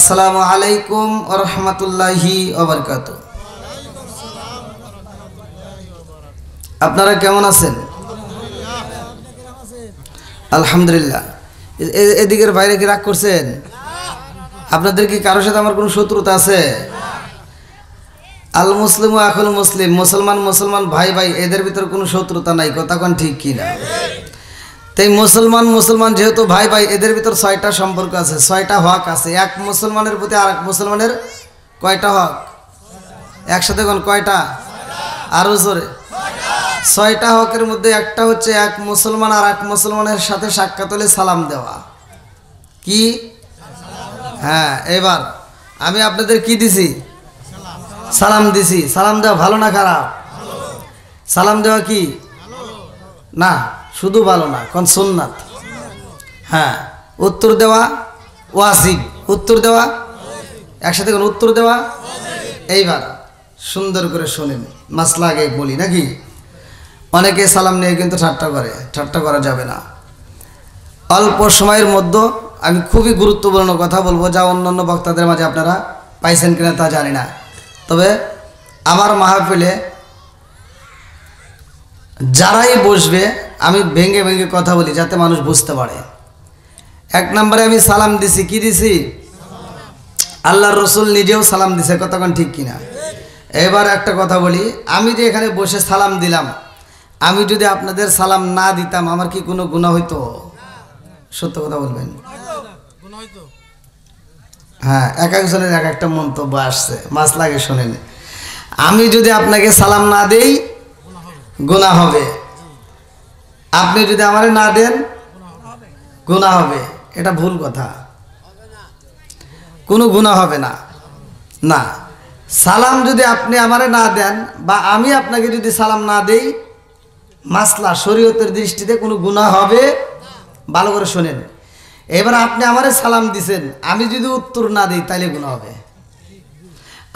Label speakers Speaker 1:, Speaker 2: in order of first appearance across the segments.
Speaker 1: আসসালামু আলাইকুম ওয়া রাহমাতুল্লাহি ওয়া বারাকাতুহু। আপনারা কেমন আছেন? আলহামদুলিল্লাহ। এদিকের বাইরে কি রাগ করছেন? আপনাদের কি কারোর সাথে আমার কোনো শত্রুতা আছে? আল মুসলিমু আখুল মুসলিম, মুসলমান মুসলমান ভাই ভাই, এদের ভিতর কোনো শত্রুতা নাই। কথা কোন ঠিক কি না? তাই মুসলমান মুসলমান যেহেতু ভাই ভাই, এদের ভিতর 6টা সম্পর্ক আছে, 6টা হক আছে। এক মুসলমানের প্রতি আরেক মুসলমানের কয়টা হক? একসাথে কোন কয়টা? আরো জোরে। 6টা হকের মধ্যে একটা হচ্ছে এক মুসলমান আর এক মুসলমানের সাথে সাক্ষাৎ হলে সালাম দেওয়া। কি? হ্যাঁ, এবার আমি আপনাদের কি দিছি? সালাম দিছি। সালাম দেওয়া ভালো না খারাপ? সালাম দেওয়া কি না শুধু ভালো না, কোন সুন্নাত। হ্যাঁ, উত্তর দেওয়া ওয়াজিব। উত্তর দেওয়া একসাথে কোন উত্তর দেওয়া। এইবার সুন্দর করে শুনেন, মাসলা আগে বলি নাকি? অনেকে সালাম নিয়ে কিন্তু ঠাট্টা করে, ঠাট্টা করা যাবে না। অল্প সময়ের মধ্যে আমি খুবই গুরুত্বপূর্ণ কথা বলবো, যা অন্যান্য বক্তাদের মাঝে আপনারা পাইছেন কিনা তা জানি না। তবে আমার মাহফিলে যারাই বসবে আমি ভেঙে ভেঙে কথা বলি যাতে মানুষ বুঝতে পারে। 1 নম্বরে আমি সালাম দিছি। কি দিছি? আল্লাহর রসুল নিজেও সালাম দিছে। কতক্ষণ ঠিক কিনা? এবার একটা কথা বলি, আমি যে এখানে বসে সালাম দিলাম, আমি যদি আপনাদের সালাম না দিতাম আমার কি কোনো গুনাহ হইতো? সত্য কথা বলবেন। হ্যাঁ, এক একজনের এক একটা মন্তব্য আসছে, মাস লাগে শোনেন। আমি যদি আপনাকে সালাম না দেই গুনাহ হবে, আপনি যদি আমারে না দেন গুনাহ হবে। এটা ভুল কথা, কোনো গুনাহ হবে না। না, সালাম যদি আপনি আমারে না দেন বা আমি আপনাকে যদি সালাম না দেই, মাসলা শরীয়তের দৃষ্টিতে কোনো গুনাহ হবে। ভালো করে শোনেন। এবার আপনি আমারে সালাম দিছেন, আমি যদি উত্তর না দিই তাহলে গুনাহ হবে।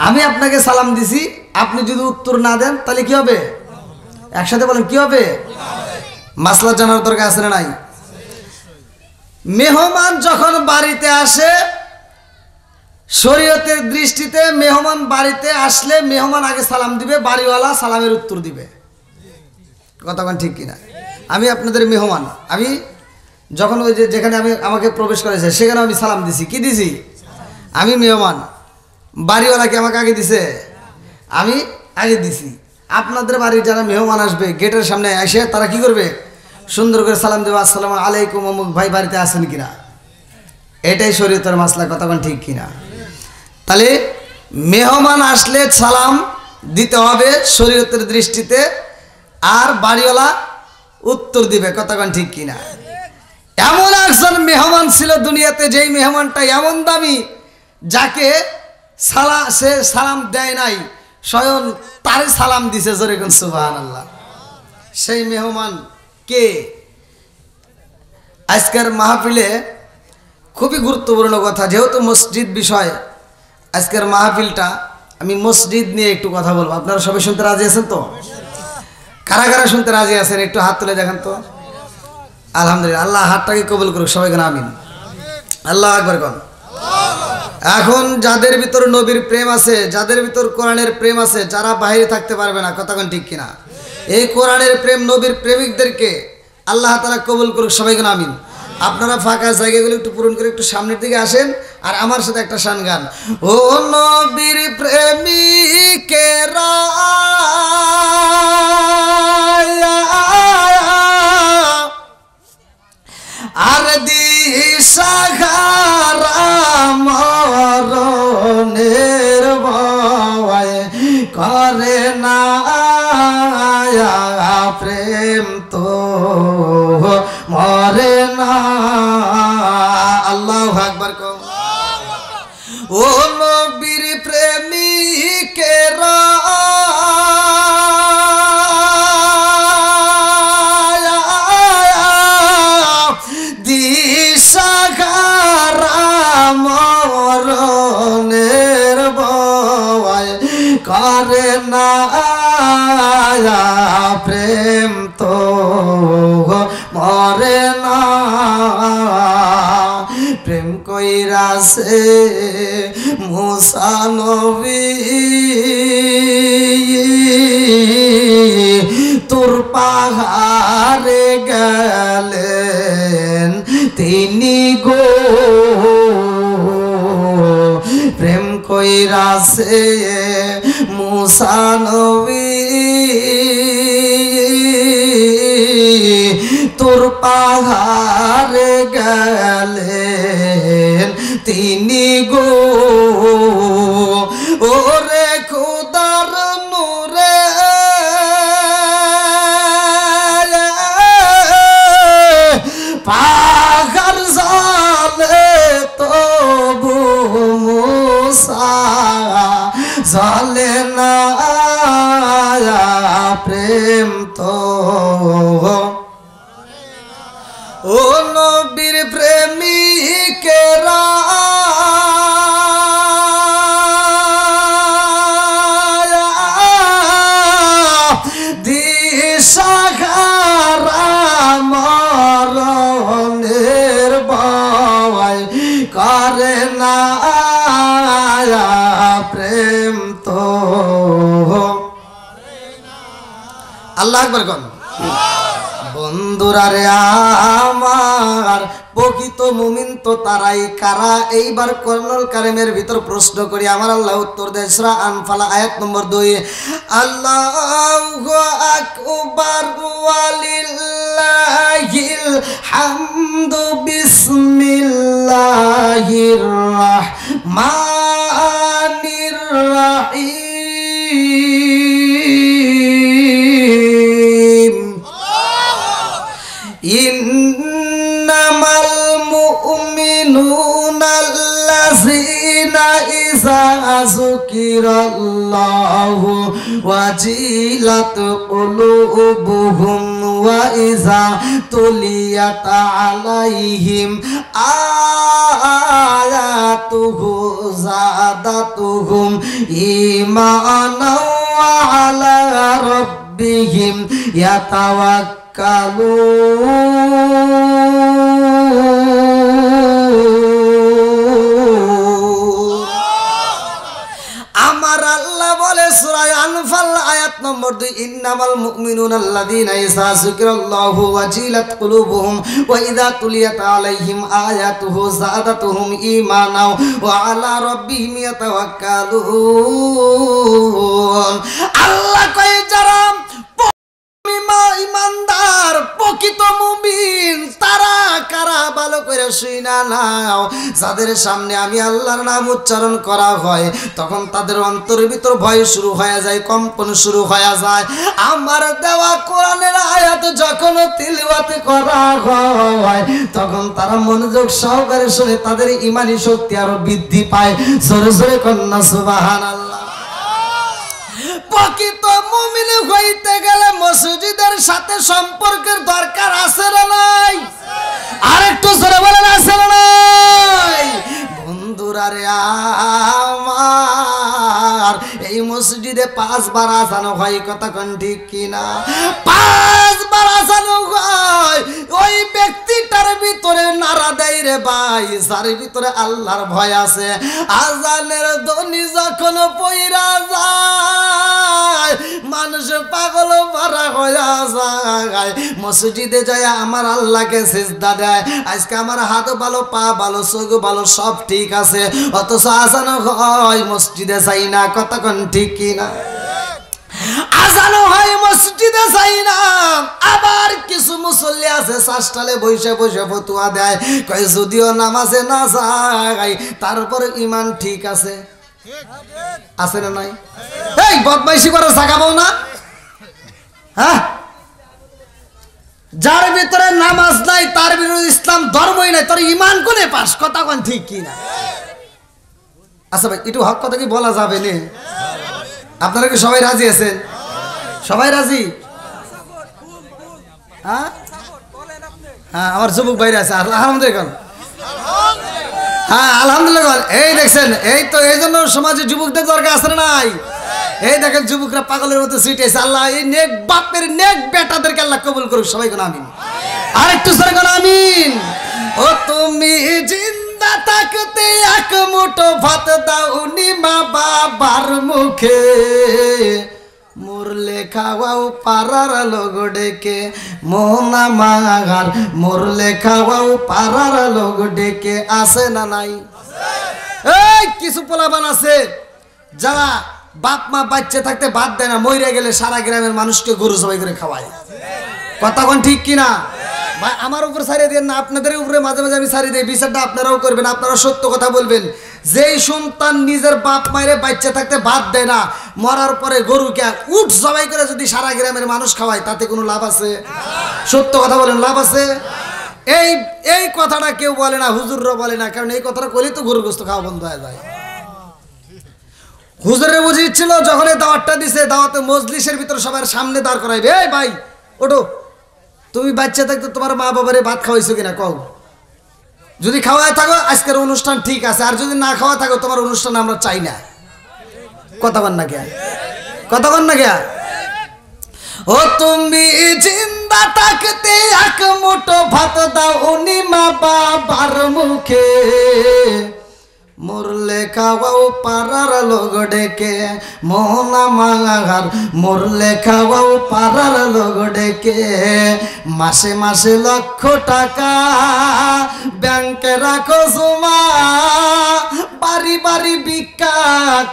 Speaker 1: আমি আপনাকে সালাম দিছি, আপনি যদি উত্তর না দেন তাহলে কি হবে? একসাথে বলেন কি হবে? মাসলা জানার দরকার আছে না নাই? মেহমান যখন বাড়িতে আসে, শরীয়তের দৃষ্টিতে মেহমান বাড়িতে আসলে মেহমান আগে সালাম দিবে, বাড়িওয়ালা সালামের উত্তর দিবে। কথা কোন ঠিক কিনা? আমি আপনাদের মেহমান, আমি যখন ওই যে যেখানে আমাকে প্রবেশ করেছে সেখানে আমি সালাম দিছি। কি দিছি? আমি মেহমান, বাড়িওয়ালা কি আমাকে আগে দিছে? আমি আগে দিছি। আপনাদের বাড়ির যারা মেহমান আসবে গেটের সামনে এসে তারা কি করবে? সুন্দর করে সালাম দেবে, আসসালামু আলাইকুম অমুক ভাই বাড়িতে আছেন কিনা। এটাই শরীয়তের মাসলা। কথা কোন ঠিক কিনা? তাহলে মেহমান আসলে সালাম দিতে হবে শরীয়তের দৃষ্টিতে, আর বাড়িওয়ালা উত্তর দিবে। কথা কোন ঠিক কিনা? এমন একজন মেহমান ছিল দুনিয়াতে, যেই মেহমানটা এমন দামি, যাকে সে সালাম দেয় নাই, স্বয়ং তার সালাম দিছে। জোরে কোন সুবহানাল্লাহ। সেই মেহমান কে? আজকের মাহফিলে খুবই গুরুত্বপূর্ণ কথা, যেহেতু মসজিদ বিষয়, আজকের মাহফিলটা আমি মসজিদ নিয়ে একটু কথা বলবো। আপনারা সবাই শুনতে রাজি আছেন তো? কারা কারা শুনতে রাজি আছেন একটু হাত তুলে দেখেন তো। আলহামদুলিল্লাহ, আল্লাহ হাতটাকে কবুল করুক। সবাই কেন আমিন, আল্লাহ আকবার কোন। এখন যাদের ভিতর নবীর প্রেম আছে, যাদের ভিতর কোরআনের প্রেম আছে, যারা বাইরে থাকতে পারবে না। কথা কোন ঠিক কিনা? এই কোরআনের প্রেম, নবীর প্রেমিকদেরকে আল্লাহ তাআলা কবুল করুক। সবাই কেন আমিন। আপনারা ফাঁকা জায়গাগুলো একটু পূরণ করে একটু সামনের দিকে আসেন আর আমার সাথে একটা শান গান। ও নবীর প্রেমিকেরা আর দিশাহারা মরণের ভয় করে না, প্রেম তো মরে না। আল্লাহু আকবার কও। ও নবীর প্রেমিকেরা দিশাহারা মরণের ভয় করে না, প্রেম তো মরে না। প্রেম কইরা আছে মুসা নবী তোর পাহাড়ে গেলেন তিনি গো প্রেম কইরাছে মুসা নবী তোর পাহাড়ে গেলেন তিনি গো ওরে খোদার নূরে পাহাড় জালে তবু মুসা জালে না প্রেম তো ও নবীর প্রেমিকেরা দিশাহারা মরণের ভয় করে না প্রেম তো আল্লাহু আকবার কোন বন্ধুরা রে আমার প্রকৃত মুমিন তো তারাই কারা এইবার কর্নেল কারিমের ভিতর প্রশ্ন করি আমার আল্লাহ উত্তর দেয় সূরা আনফাল আয়াত নম্বর 2 আল্লাহু আকবার ওয়ালিল্লাহিল হামদু বিসমিল্লাহির রাহমানির রাহিম ইন্নামাল মুমিনুনা আল্লাযীনা ইযা যুকিরাল্লাহু ওয়াজিলাত কুলুবুহুম ওয়া ইযা তুলিয়াত আলাইহিম আয়াতুহু যাদাতুহুম ঈমানাও ওয়া আলা রাব্বিহিম আমার আল্লাহ বলে সূরা আনফাল আয়াত নম্বর 2 ইন্নামাল মুমিনুনা আল্লাযীনা ইযা যুকিরাল্লাহু ওয়াজিলাত কুলুবুহুম ওয়া ইযা তুলিয়াত আলাইহিম আয়াতুহু যাদাতুহুম ঈমানাও ওয়া আলা রাব্বিহিম ইয়াতাওয়াক্কালুন আল্লাহ কয় যারা ইমানদার প্রকৃত মুমিন তারা কারা ভালো করে শুইনা নাও যাদের সামনে আমি আল্লাহর নাম উচ্চারণ করা হয় তখন তাদের অন্তরের ভিতর ভয় শুরু হয়ে যায় কম্পন শুরু হয়ে যায় আমার দেওয়া কোরআনের আয়াত যখন তিলাওয়াত করা হয় তখন তারা মনোযোগ সহকারে শুনে তাদের ঈমানি শক্তি আরো বৃদ্ধি পায় জোরে জোরে কন্যা সুবহানাল্লাহ প্রকৃত মুমিন হইতে গেলে মসজিদের সাথে সম্পর্কের দরকার আছে না নাই আরেকটু জোরে বলেন আছে না নাই বন্ধুরা রে আমার এই মসজিদে 5 বার আযান হয় কথা কোন ঠিক কিনা 5 বার আযান হয় ওই ব্যক্তিটার ভিতরে নারা দেয় রে ভাই যার ভিতরে আল্লাহর ভয় আছে আযানের ধ্বনি যখন পয়রা যায় মানুষ পাগল ভরা হয়ে যায় মসজিদে যায় আমার আল্লাহকে সিজদা দেয় আজকে আমার হাত ভালো পা ভালো চোখ ভালো সব ঠিক আছে অথচ আযান হয় মসজিদে যাই না কতক্ষণ ঠিক কিনা আযান হয় মসজিদে যাই না আবার কিছু মুসল্লি আছে শাসটালে বসে বসে ফতোয়া দেয় কয় যদিও নামাজে না যায় তারপর ঈমান ঠিক আছে আছে না নাই এই বদমাইশি করে জাগাবো না হ্যাঁ যার ভিতরে নামাজ নাই তার ভিতরে ইসলাম ধর্মই নাই তোর ঈমান কোনে পাস কথা কোন ঠিক কি না আচ্ছা ভাই একটু হক কথা কি বলা যাবে না আপনারা কি সবাই রাজি আছেন সবাই রাজি হ্যাঁ হ্যাঁ আমার যুবক ভাইরা আছে আলহামদুলিল্লাহ হ্যাঁ আলহামদুলিল্লাহ এই দেখছেন এই তো এই জন্য সমাজে যুবকদের দরকার আছে না নাই এই দেখেন যুবকরা পাগলের মতো সিটেছে আল্লাহ এই নেক বাপের নেক বেটাদেরকে আল্লাহ কবুল করুক সবাই কোন আমিন আরেকটু সরে কোন আমিন ও তুমি জিন্দা জিন্দা থাকতে এক মুঠো ভাত দাওনি মা বাবার মুখে মরলে খাওয়াও পাড়ার লোক ডেকে মোহনা মাগার মরলে খাওয়াও পাড়ার লোক ডেকে আছে না নাই? এই কিছু পোলাপান আছে যারা বাপ মা বাচ্চা থাকতে ভাত দেয় না, মরে গেলে সারা গ্রামের মানুষকে গরু জবাই করে খাওয়ায়। কথা কোন ঠিক কিনা? ভাই আমার উপর ছাড়িয়ে দেন না, আপনাদের উপরে মাঝে মাঝে আমি ছাড়িয়ে দিই, বিচারটা আপনারাও করবেন। আপনারা সত্য কথা বলবেন। যেই সন্তান নিজের বাপ মায়ের বাচ্চা থাকতে ভাত দেয় না, মরার পরে গরুকে উট জবাই করে যদি সারা গ্রামের মানুষ খাওয়ায়, তাতে কোনো লাভ আছে? সত্য কথা বলেন, লাভ আছে? এই কথাটা কেউ বলে না, হুজুররা বলে না, কারণ এই কথাটা বলেই তো গরু গোস্ত খাওয়া বন্ধ হয়ে যায়। হুজুরে বুঝিয়েছিল যখন এই দাওয়াতটা দিছে, দাওয়াতে মজলিসের ভিতর সবার সামনে দাঁড় করাইবে, এই ভাই ওঠো, তুমি বাচ্চা থাকতে তোমার মা বাবারে ভাত খাওয়াইছো কিনা কও? যদি খাওয়ায় থাকো আজকের অনুষ্ঠান ঠিক আছে, আর যদি না খাওয়া থাকো তোমার অনুষ্ঠান আমরা চাই না। কথা বল না কে? কথা বল না কে? ও তুমি জিন্দা থাকতে এক মুঠো ভাত দাওনি মা বাবার মুখে মরলে খাওয়াও পাড়ার লোক ডেকে মোহনা মাগার মরলে খাওয়াও পাড়ার লোক ডেকে মাসে মাসে লক্ষ টাকা ব্যাংকে রাখো জমা বাড়ি বাড়ি ভিক্ষা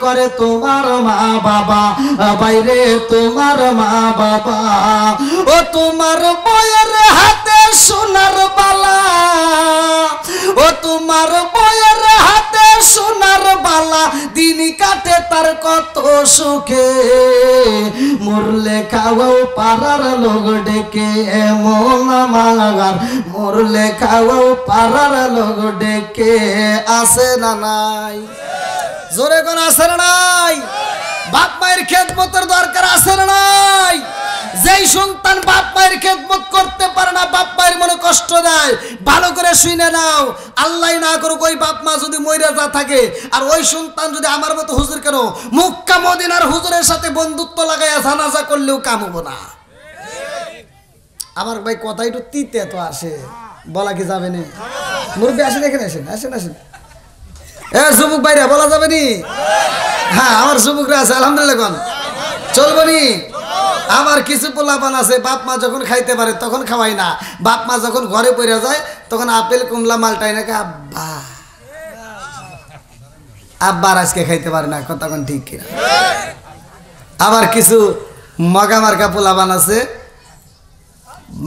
Speaker 1: করে তোমার মা বাবা বাইরে তোমার মা বাবা ও তোমার বয়ের হাতে সোনার বালা ও তোমার বয়ের হাতে সোনার বালা দিন কাটে তার কত সুখে মরলে খাওয়াও পাড়ার লোক ডেকে মোহনা মাগার মরলে খাওয়াও পাড়ার লোক ডেকে আছে না নাই? জোরে কোন আছে না নাই? বাপ মায়ের খেদমতের দরকার আছে না নাই? যেই সন্তান বাপ মায়ের খেদমত করতে পারে না, বাপ মায়ের মনে কষ্ট দেয়, ভালো করে শুনে নাও, আল্লাহ না করুক ওই বাপ মা যদি মইরা যা থাকে, আর ওই সন্তান যদি আমার মতো হুজুর কেন মক্কা মদিনার হুজুরের সাথে বন্ধুত্ব লাগাইয়া জানাজা করলেও কাম হবো না। আমার ভাই কথা একটু তিতে তো আসে, বলা কি যাবে না? মুরব্বী আসেন, এখানে আসেন, আসেন আসেন। এ যুবক ভাইরা বলা যাবে নি? হ্যাঁ আমার যুবকরা আছে আলহামদুলিল্লাহ, কোন চলবো নি? আমার কিছু পোলাপান আছে বাপ মা যখন খাইতে পারে তখন খাওয়াই না, বাপ মা যখন ঘরে পড়ে যায় তখন আপেল কমলা মালটাই নাকি আব্বা আব্বার আজকে খাইতে পারে না। কতক্ষণ ঠিক কিনা? আবার কিছু মগা মার্কা পোলাপান আছে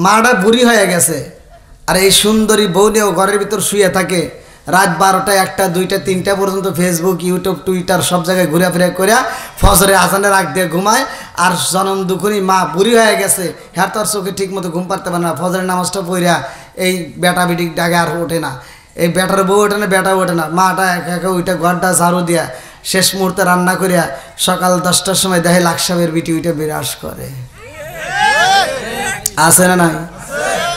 Speaker 1: মাটা বুড়ি হয়ে গেছে, আর এই সুন্দরী বউ নিয়েও ঘরের ভিতর শুয়ে থাকে, রাত 12টা 1টা 2টা 3টা পর্যন্ত ফেসবুক ইউটিউব টুইটার সব জায়গায় ঘুরাফেরা করে ফজরে আজানের আগ দিয়ে ঘুমায়। আর জনম দুখুনি মা বুড়ি হয়ে গেছে, হ্যাঁ তোর চোখে ঠিক মতো ঘুম পারতে পারে না, ফজরের নামাজটা পড়িয়া এই বেটা বেটি ডাকে আর ওঠে না, এই বেটার বউ ওঠে না, বেটা ওঠে না, মাটা একা একা ওইটা ঘরটা ঝাড়ু দিয়া শেষ মুহূর্তে রান্না করিয়া সকাল 10টার সময় দেখে লাকসামের বিটি ওইটা বিরাজ করে। আছে না নাই?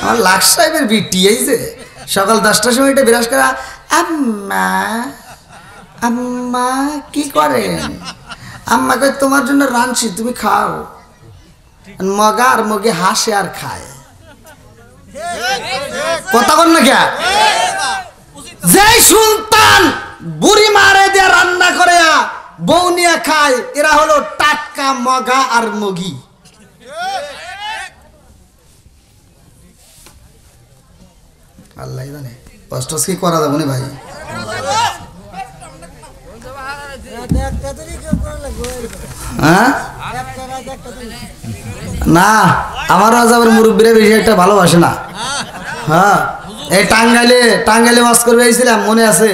Speaker 1: আমার লাখ সাহেবের বিটি এই যে সকাল 10টার সময় এটা বিরাজ করে, আম্মা আম্মা কি করেন? আম্মা কই তোমার জন্য রাঁধছি তুমি খাও। মগা আর মগে হাসে আর খায়। কথা বল না কে? যে সন্তান বুড়ি মারে দিয়ে রান্না করে বউ নিয়ে খায়, এরা হলো টাটকা মগা আর মগি। আল্লাহ জানে কষ্ট কি করা যাবে না ভাই। হ্যাঁ না আমার আজাবের মুরব্বীরা বেশি একটা ভালোবাসে না। হ্যাঁ এই টাঙ্গাইলে ওয়াজ করবে এসেছিলাম, মনে আছে?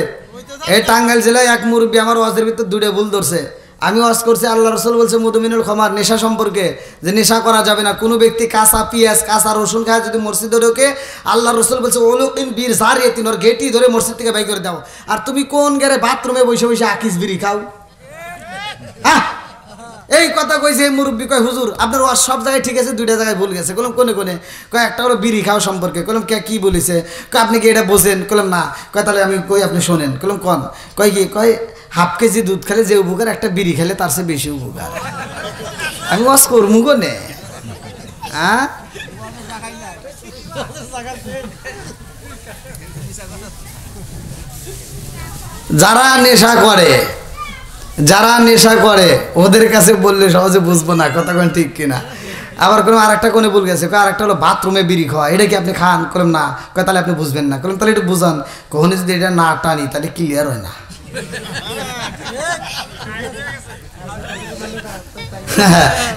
Speaker 1: এই টাঙ্গাইল জেলায় এক মুরব্বী আমার ওয়াজের ভিতর 2টা ভুল ধরছে। আমি ওয়াজ করছি আল্লাহ রসুল বলছে মুদমিনুল খমার, নেশা সম্পর্কে, যে নেশা করা যাবে না। কোনো ব্যক্তি কাঁচা পেঁয়াজ কাঁচা রসুন খায় যদি মসজিদে ঢোকে, আল্লাহ রসুল বলছে ওলুকিন বীর জারিয়ে তিন ওর গেটি ধরে মসজিদ থেকে বাই করে দাও। আর তুমি কোন গেরে বাথরুমে বসে বসে আকিস বিড়ি খাও? হ্যাঁ এই কথা কইছে মুরব্বী। কয় হুজুর আপনার ওয়াজ সব জায়গায় ঠিক আছে, 2টা জায়গায় ভুল গেছে। কলম কোনে কোনে? কয় একটা হলো বিড়ি খাওয়া সম্পর্কে। কলম কে কি বলেছে? কয় আপনি কি এটা বোঝেন? কলম না। কয় তাহলে আমি কই আপনি শোনেন। কলম কন? কয় কি? কয় হাফ কেজি দুধ খেলে যে উপকার, একটা বিড়ি খেলে তার চেয়ে বেশি উপকার। আমি ওয়াজ করমু কোনে? হ্যাঁ যারা নেশা করে ওদের কাছে বললে সহজে বুঝবো না, কথা কোন ঠিক কিনা। আবার কোনো আরেকটা কোনে ভুল গেছে, আরেকটা হলো বাথরুমে বিড়ি খাওয়া, এটা কি আপনি খান? করলাম না। কয় তাহলে আপনি বুঝবেন না। করলাম তাহলে একটু বুঝান। কখনো যদি এটা না টানি তাহলে ক্লিয়ার হয় না।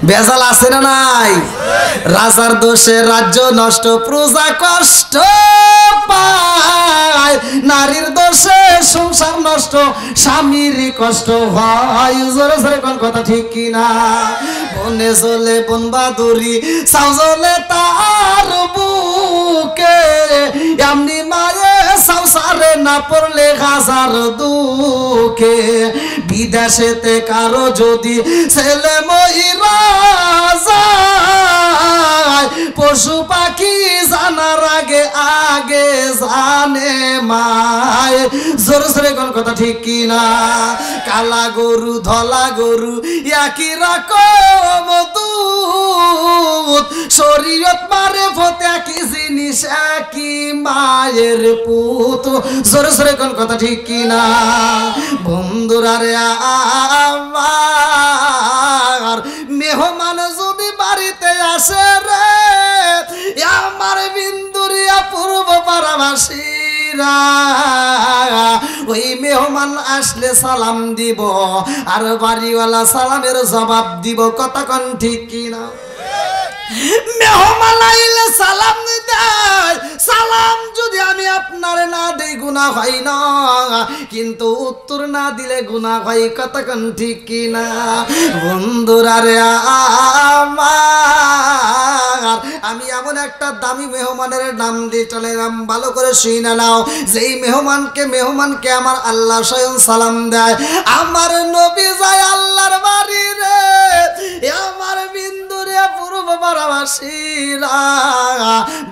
Speaker 1: বেজাল আছে না নাই? রাজার দোষে রাজ্য নষ্ট, প্রজা কষ্ট পায়, নারীর দোষে সংসার নষ্ট, স্বামীর কষ্ট হয়। জোরে জোরে কোন কথা ঠিক কিনা। বনে চলে বন বাদুরি, চাও জ্বলে তার বুকে, এমনি মারে চাও সারে না পড়লে হাজার দুঃখে। বিদেশেতে কারো যদি ছেলে মহিলা যায়, পশু পাখি জানার আগে আগে জানে মায়। জোরে জোরে কোন কথা ঠিক কিনা। কালা গরু ধলা গরু একই রকম দুধ, শরীয়ত মারে ফতে একই জিনিস একই মায়ের পুত। জোরে জোরে কোন কথা ঠিক কিনা। বন্ধুরা রে আমার মেহমান যদি বাড়িতে আসে রে, আমার বিন্দুরিয়া পূর্ব পাড়াবাসীরা, ওই মেহমান আসলে সালাম দিব, আর বাড়িওয়ালা সালামের জবাব দিব। কথা কোন ঠিক কিনা। মেহমান আইলে সালাম দেয়, সালাম যদি আমি আপনার না দেই গুনাহ হয় না, কিন্তু উত্তর না দিলে গুনাহ হয়। কথা কোন ঠিক কিনা। বন্ধুরা রে আমার, আমি এমন একটা দামি মেহমানের নাম দিয়ে চলেলাম, ভালো করে শুনে নাও। যেই মেহমানকে আমার আল্লাহ স্বয়ং সালাম দেয়। আমার নবী যায় আল্লাহর বাড়ি রে, আমার বিন্দুরিয়া পূর্ব পাড়াবাসীরা,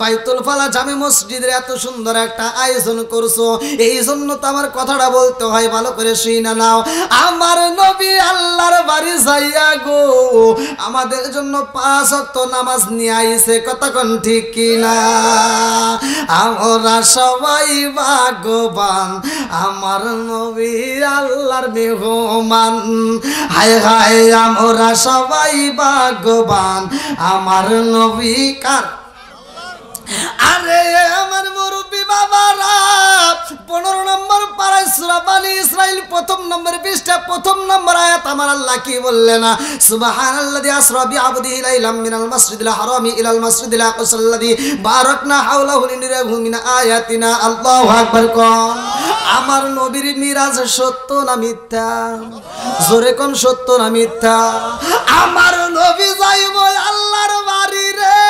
Speaker 1: বাইতুল ফালা জামে মসজিদের এত সুন্দর একটা আয়োজন করছো, এই জন্য তো আমার কথাটা বলতে হয়, ভালো করে শুনে নাও। আমার নবী আল্লাহর বাড়ি যাইয়া গো আমাদের জন্য 5 ওয়াক্ত নামাজ নিয়ে আইছে। কথা কোন ঠিক কিনা। আমরা সবাই ভাগ্যবান, আমার নবী আল্লাহর মেহমান। হায় হায় আমরা সবাই ভাগ্যবান, আমার নবী কার। আরে আমার মুরব্বী বাবারা, 15 নম্বর পারায় সূরা বানী ইসরাইল 1 নম্বর পৃষ্ঠা 1 নম্বর আয়াত আমার আল্লাহ কি বললেন? সুবহানাল্লাযী আসরা বিআবদিহি লাইলাম মিনাল মাসজিদিল হারামি ইলাল মাসজিদিল আকসাল্লাযী বারাকনা হাওলাহু লিনুরিয়াহু মিন আয়াতিনা। আল্লাহু আকবার। কোন আমার নবীর মিরাজ সত্য না মিথ্যা? জোরে কোন সত্য না মিথ্যা? আমার নবী যাইব আল্লাহর বাড়ি রে,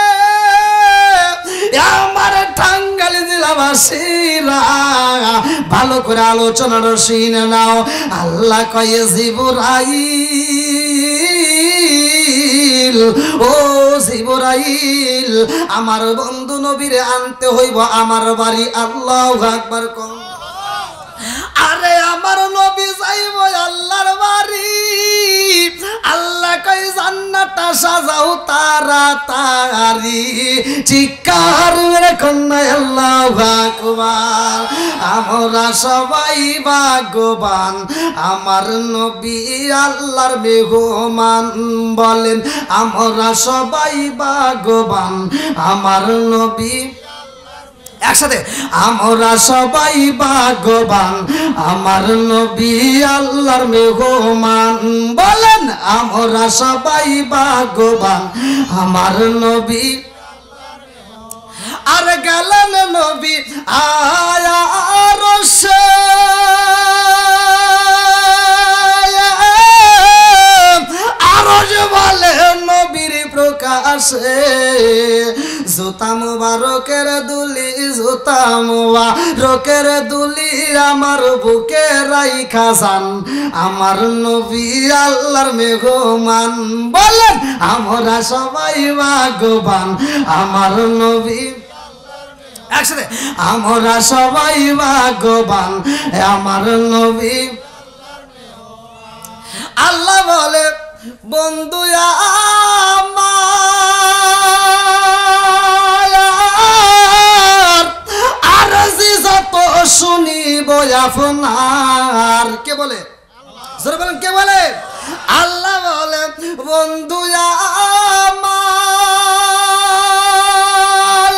Speaker 1: আমার টাঙ্গাইল জেলাবাসীরা ভালো করে আলোচনার শুনে নাও। আল্লাহ কয়ে জিবরাইল, ও জিবরাইল, আমার বন্ধু নবীরে আনতে হইব আমার বাড়ি। আল্লাহু আকবার। কোন আরে আমার নবী যাইব আল্লাহর বাড়ি, আল্লাহ কই জান্নাতটা সাজাও তাড়াতাড়ি। চিৎকার মেরে কন্যা আল্লাহু আকবার। আমরা সবাই ভাগ্যবান, আমার নবী আল্লাহর মেহমান। বলেন আমরা সবাই ভাগ্যবান, আমার নবী। একসাথে আমরা সবাই ভাগ্যবান, আমার নবী আল্লাহর মেহমান। বলেন আমরা সবাই ভাগ্যবান, আমার নবী। আর গেলেন নবী আয়া আরশে, আরশ বলে নবীর প্রকাশে। জুতা মুবারকের দুলি, জুতা মুবারকের দুলি আমার বুকে রাইখা যান, আমার নবী আল্লাহর মেহমান। বলেন আমরা সবাই ভাগ্যবান, আমার নবী। একসাথে আমরা সবাই ভাগ্যবান, আমার নবী। আল্লাহ বলে বন্ধু আমার, আর যত শুনিব আপনার। কে বলে? জোরে বলেন, কে বলে? আল্লাহ বলে বন্ধু আমার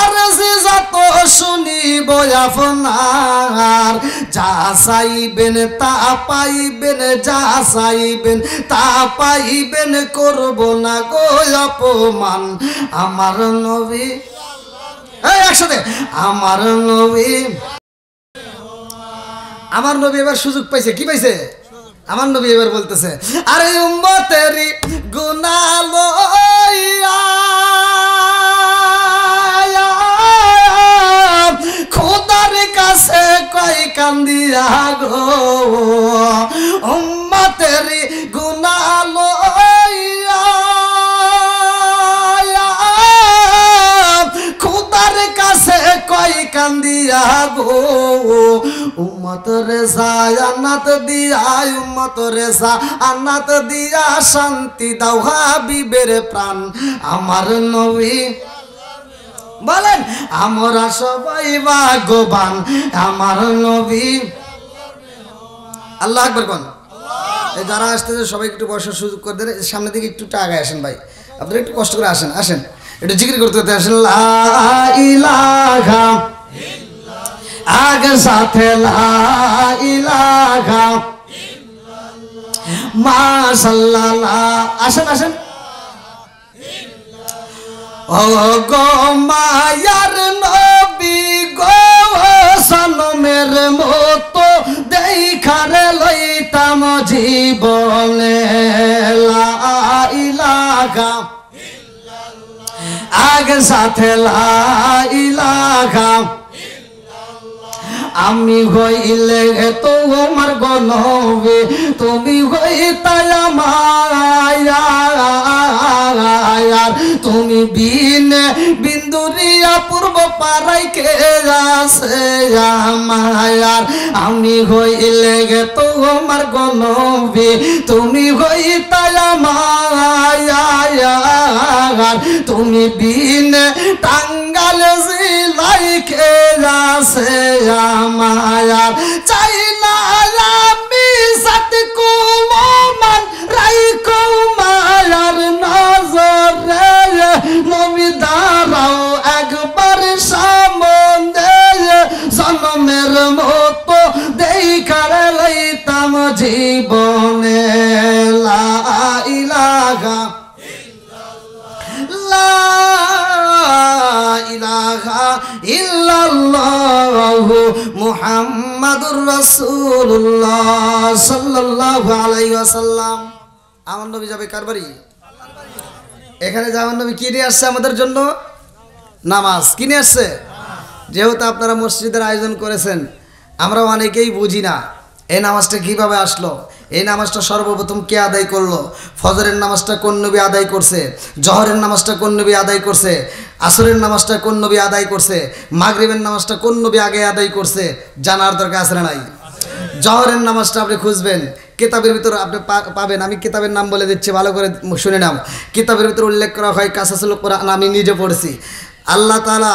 Speaker 1: আরজি যত শুনিব আপনার, যা চাইবেন তা পাইবেন, যা চাইবেন তা পাইবেন, করব না গো অপমান। আমার নবী, এই একসাথে, আমার নবী, আমার নবী এবার সুযোগ পাইছে। কি পাইছে? আমার নবী এবার বলতেছে, আরে উম্মতেরি গুনাহ লইয়া খোদার কাছে কই কান্দিয়া গো, উম্মতেরি গুনাহ লইয়া খোদার কাছে কই কান্দিয়া গো, উম্মত রে জান্নাত দিয়া, উম্মত রে জান্নাত দিয়া, শান্তি দাও হাবিবের প্রাণ। আমার নবী বলেন আমরা সবাই ভাগ্যবান, আমার নবী। আল্লাহু আকবার কোন। এই যারা আসতেছে সবাই একটু বসার সুযোগ করে দেন, সামনের দিকে একটু আগে আসেন ভাই, আপনারা একটু কষ্ট করে আসেন, আসেন একটু জিকির করতে করতে আসেন। লা ইলাহা আগে সাথে লা ইলাহা মাশাআল্লাহ, আসেন আসেন। ও গো মায়ার নবী গো, সনমের মতো দেখারে লইতাম জীবনে, লা ইলাহা আগে সাথে লা ইলাহা, আমি হইলে তোমার গো নবী, তুমি হইতাই আমার, তুমি বিনে বিন্দুরিয়া পূর্ব পাড়াই কে আছে আমার, আমি হইলে তোমার গো নবী, তুমি হইতাই আমার, তুমি বিনে টাঙ্গাল জিলাই কে আছে আমার, চাই না আমি সাথে কুমান রাইকো মায়ার নজরে, নবী দাঁড়াও একবার সামনে, জনমের মতো দেখার লইতাম জীবনে, লা ইলাহা লা ইলাহা ইল্লাল্লাহু মুহাম্মাদুর রাসূলুল্লাহ সাল্লাল্লাহু আলাইহি ওয়াসাল্লাম। আমার নবী যাবে কার বাড়ি? এখানে যাওয়ার নবী কি নিয়ে আসছে আমাদের জন্য? নামাজ। কি নিয়ে আসছে? যেহেতু আপনারা মসজিদের আয়োজন করেছেন, আমরা অনেকেই বুঝি না এই নামাজটা কিভাবে আসলো, এই নামাজটা সর্বপ্রথম কে আদায় করলো, ফজরের নামাজটা কোন নবী আদায় করছে, জহরের নামাজটা কোন নবী আদায় করছে, আসরের নামাজটা কোন নবী আদায় করছে, মাগরিবের নামাজটা কোন নবী আগে আদায় করছে, জানার দরকার আছে না নাই? জহরের নামাজটা আপনি খুঁজবেন, কিতাবের ভিতর আপনি পাবেন, আমি কিতাবের নাম বলে দিচ্ছি, ভালো করে শুনে নাও। কিতাবের ভিতর উল্লেখ করা হয়, কাসাসুল কোরআন, আমি নিজে পড়েছি। আল্লাহ তাআলা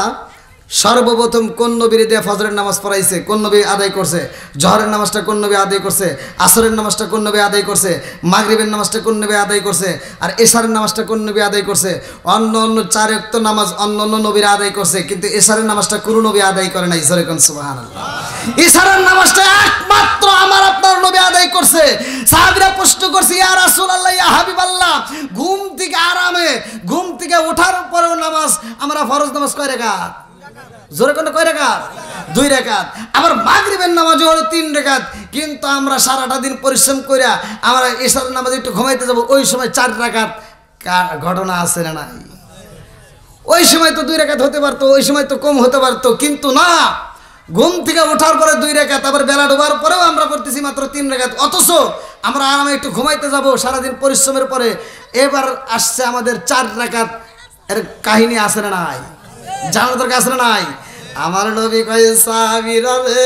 Speaker 1: সর্বপ্রথম কোন নবীর দিয়ে ফজরের নামাজ পড়াইছে, কোন নবী আদায় করছে, জহরের নামাজটা কোন নবী আদায় করছে, আসরের নামাজটা কোন নবী আদায় করছে, মাগরিবের নামাজটা কোন নবী আদায় করছে, আর এশারের নামাজটা কোন নবী আদায় করছে। অন্য অন্য 4 ওয়াক্ত নামাজ অন্য অন্য নবীরা আদায় করছে, কিন্তু এশারের নামাজটা কোন নবী আদায় করে নাই। জোরে কোন সুবহানাল্লাহ। এশারের নামাজটা একমাত্র আমার আপনার নবী আদায় করছে। সাহাবীরা প্রশ্ন করছে, ইয়া রাসূলুল্লাহ, ইয়া হাবিবাল্লাহ, ঘুম থেকে আরামে, ঘুম থেকে ওঠার পরেও নামাজ, আমরা ফরজ নামাজ কয় রাকাত? জোরে কোন কয় রাকাত? 2 রাকাত। আবার মাগরিবের নামাজও হলো 3 রাকাত, কিন্তু আমরা সারাটা দিন পরিশ্রম কইরা আমরা এশারের নামাজে একটু ঘুমাইতে যাব, ওই সময় 4 রাকাত। ঘটনা আছে না নাই? ওই সময় তো 2 রাকাত হতে পারতো, ওই সময় তো কম হতে পারতো, কিন্তু না, ঘুম থেকে ওঠার পরে 2 রাকাত, আবার বেলা ডোবার পরেও আমরা করতেছি মাত্র 3 রাকাত, অথচ আমরা আরামে একটু ঘুমাইতে যাব সারাদিন পরিশ্রমের পরে। এবার আসছে আমাদের 4 রাকাত। এর কাহিনী আছে না নাই? জানার দরকার আছে না নাই? আমার নবী কয়, সাহাবীরা রে,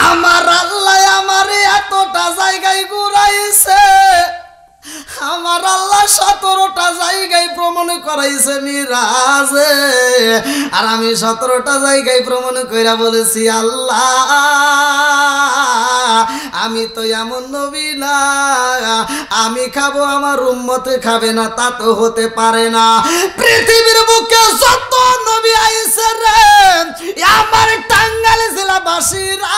Speaker 1: আমার আল্লাহ আমারে এতটা জায়গায় ঘুরাইছে, আমার আল্লাহ 17টা জায়গায় ভ্রমণ করাইছে মিরাজে, আর আমি 17টা জায়গায় ভ্রমণ কইরা বলেছি আল্লাহ আমি তো এমন নবী না, আমি খাবো আমার উম্মতে খাবে না, তা তো হতে পারে না। পৃথিবীর বুকে যত নবী আইছে রে, আমার টাঙ্গাইল জেলাবাসীরা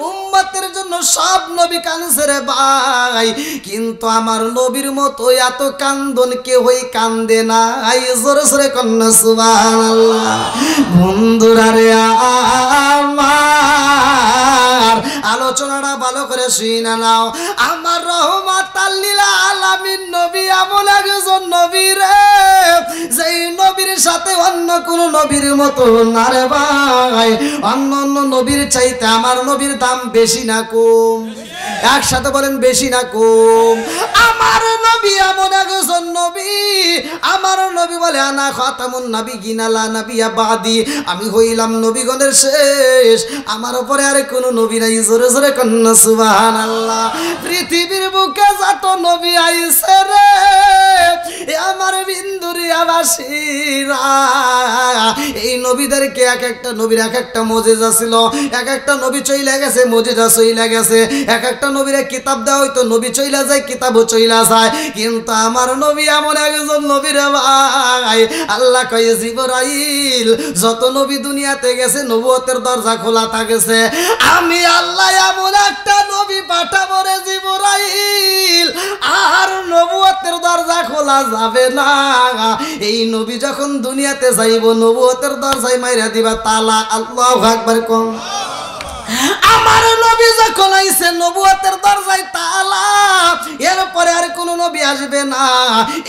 Speaker 1: উম্মতের জন্য সব নবী কাঁদছে রে ভাই, কিন্তু আমার নবীর মতো এত কান্দন কেউই কান্দে না। জোরে জোরে কন্যা সুবহানাল্লাহ। বন্ধুরা রে আমার আলোচনাটা ভালো করে শুনে নাও। আমার রহমাতাল লিল আলামিন নবী এমন একজন নবী রে, যেই নবীর সাথে অন্য কোন নবীর মতো না রে ভাই। অন্য অন্য নবীর চাইতে আমার নবীর দাম বেশি না কম? একসাথে বলেন বেশি না কম? আমার নবী এমন একজন নবী, আমার নবী বলে আনা খাতামুন নাবিয়িন লা নাবিয়্যা বাদি, আমি হইলাম নবীগণের শেষ, আমার উপরে আর কোনো নবী নাই। জোরে জোরে কন্না সুবহানাল্লাহ। পৃথিবীর বুকে যত নবী আইছে রে, আমার বিন্দুরিয়াবাসীরা এই নবীদেরকে এক একটা নবীর এক একটা মুজিজা ছিল, এক একটা নবী চইলা গেছে মুজিজা চইলা গেছে, এক একটা নবীরে কিতাব দেওয়া হইতো, নবী চইলা যায় কিতাবও চইলা যায়, কিন্তু আমার নবী এমন একজন নবী রে ভাই। আল্লাহ কয় জিবরাইল যত নবী দুনিয়াতে গেছে নবুয়তের দরজা খোলা থাকেছে, আমি আল্লাহ এমন একটা নবী পাঠাবো রে জিবরাইল, আর নবুয়তের দরজা খোলা যাবে না। এই নবী যখন দুনিয়াতে যাইব নবুয়তের দরজায় মাইরা দিবা তালা। আল্লাহু আকবার কোন। আমার নবী যখন আইছে নবুয়তের দরজায় তালা, এরপরে আর কোন নবী আসবে না।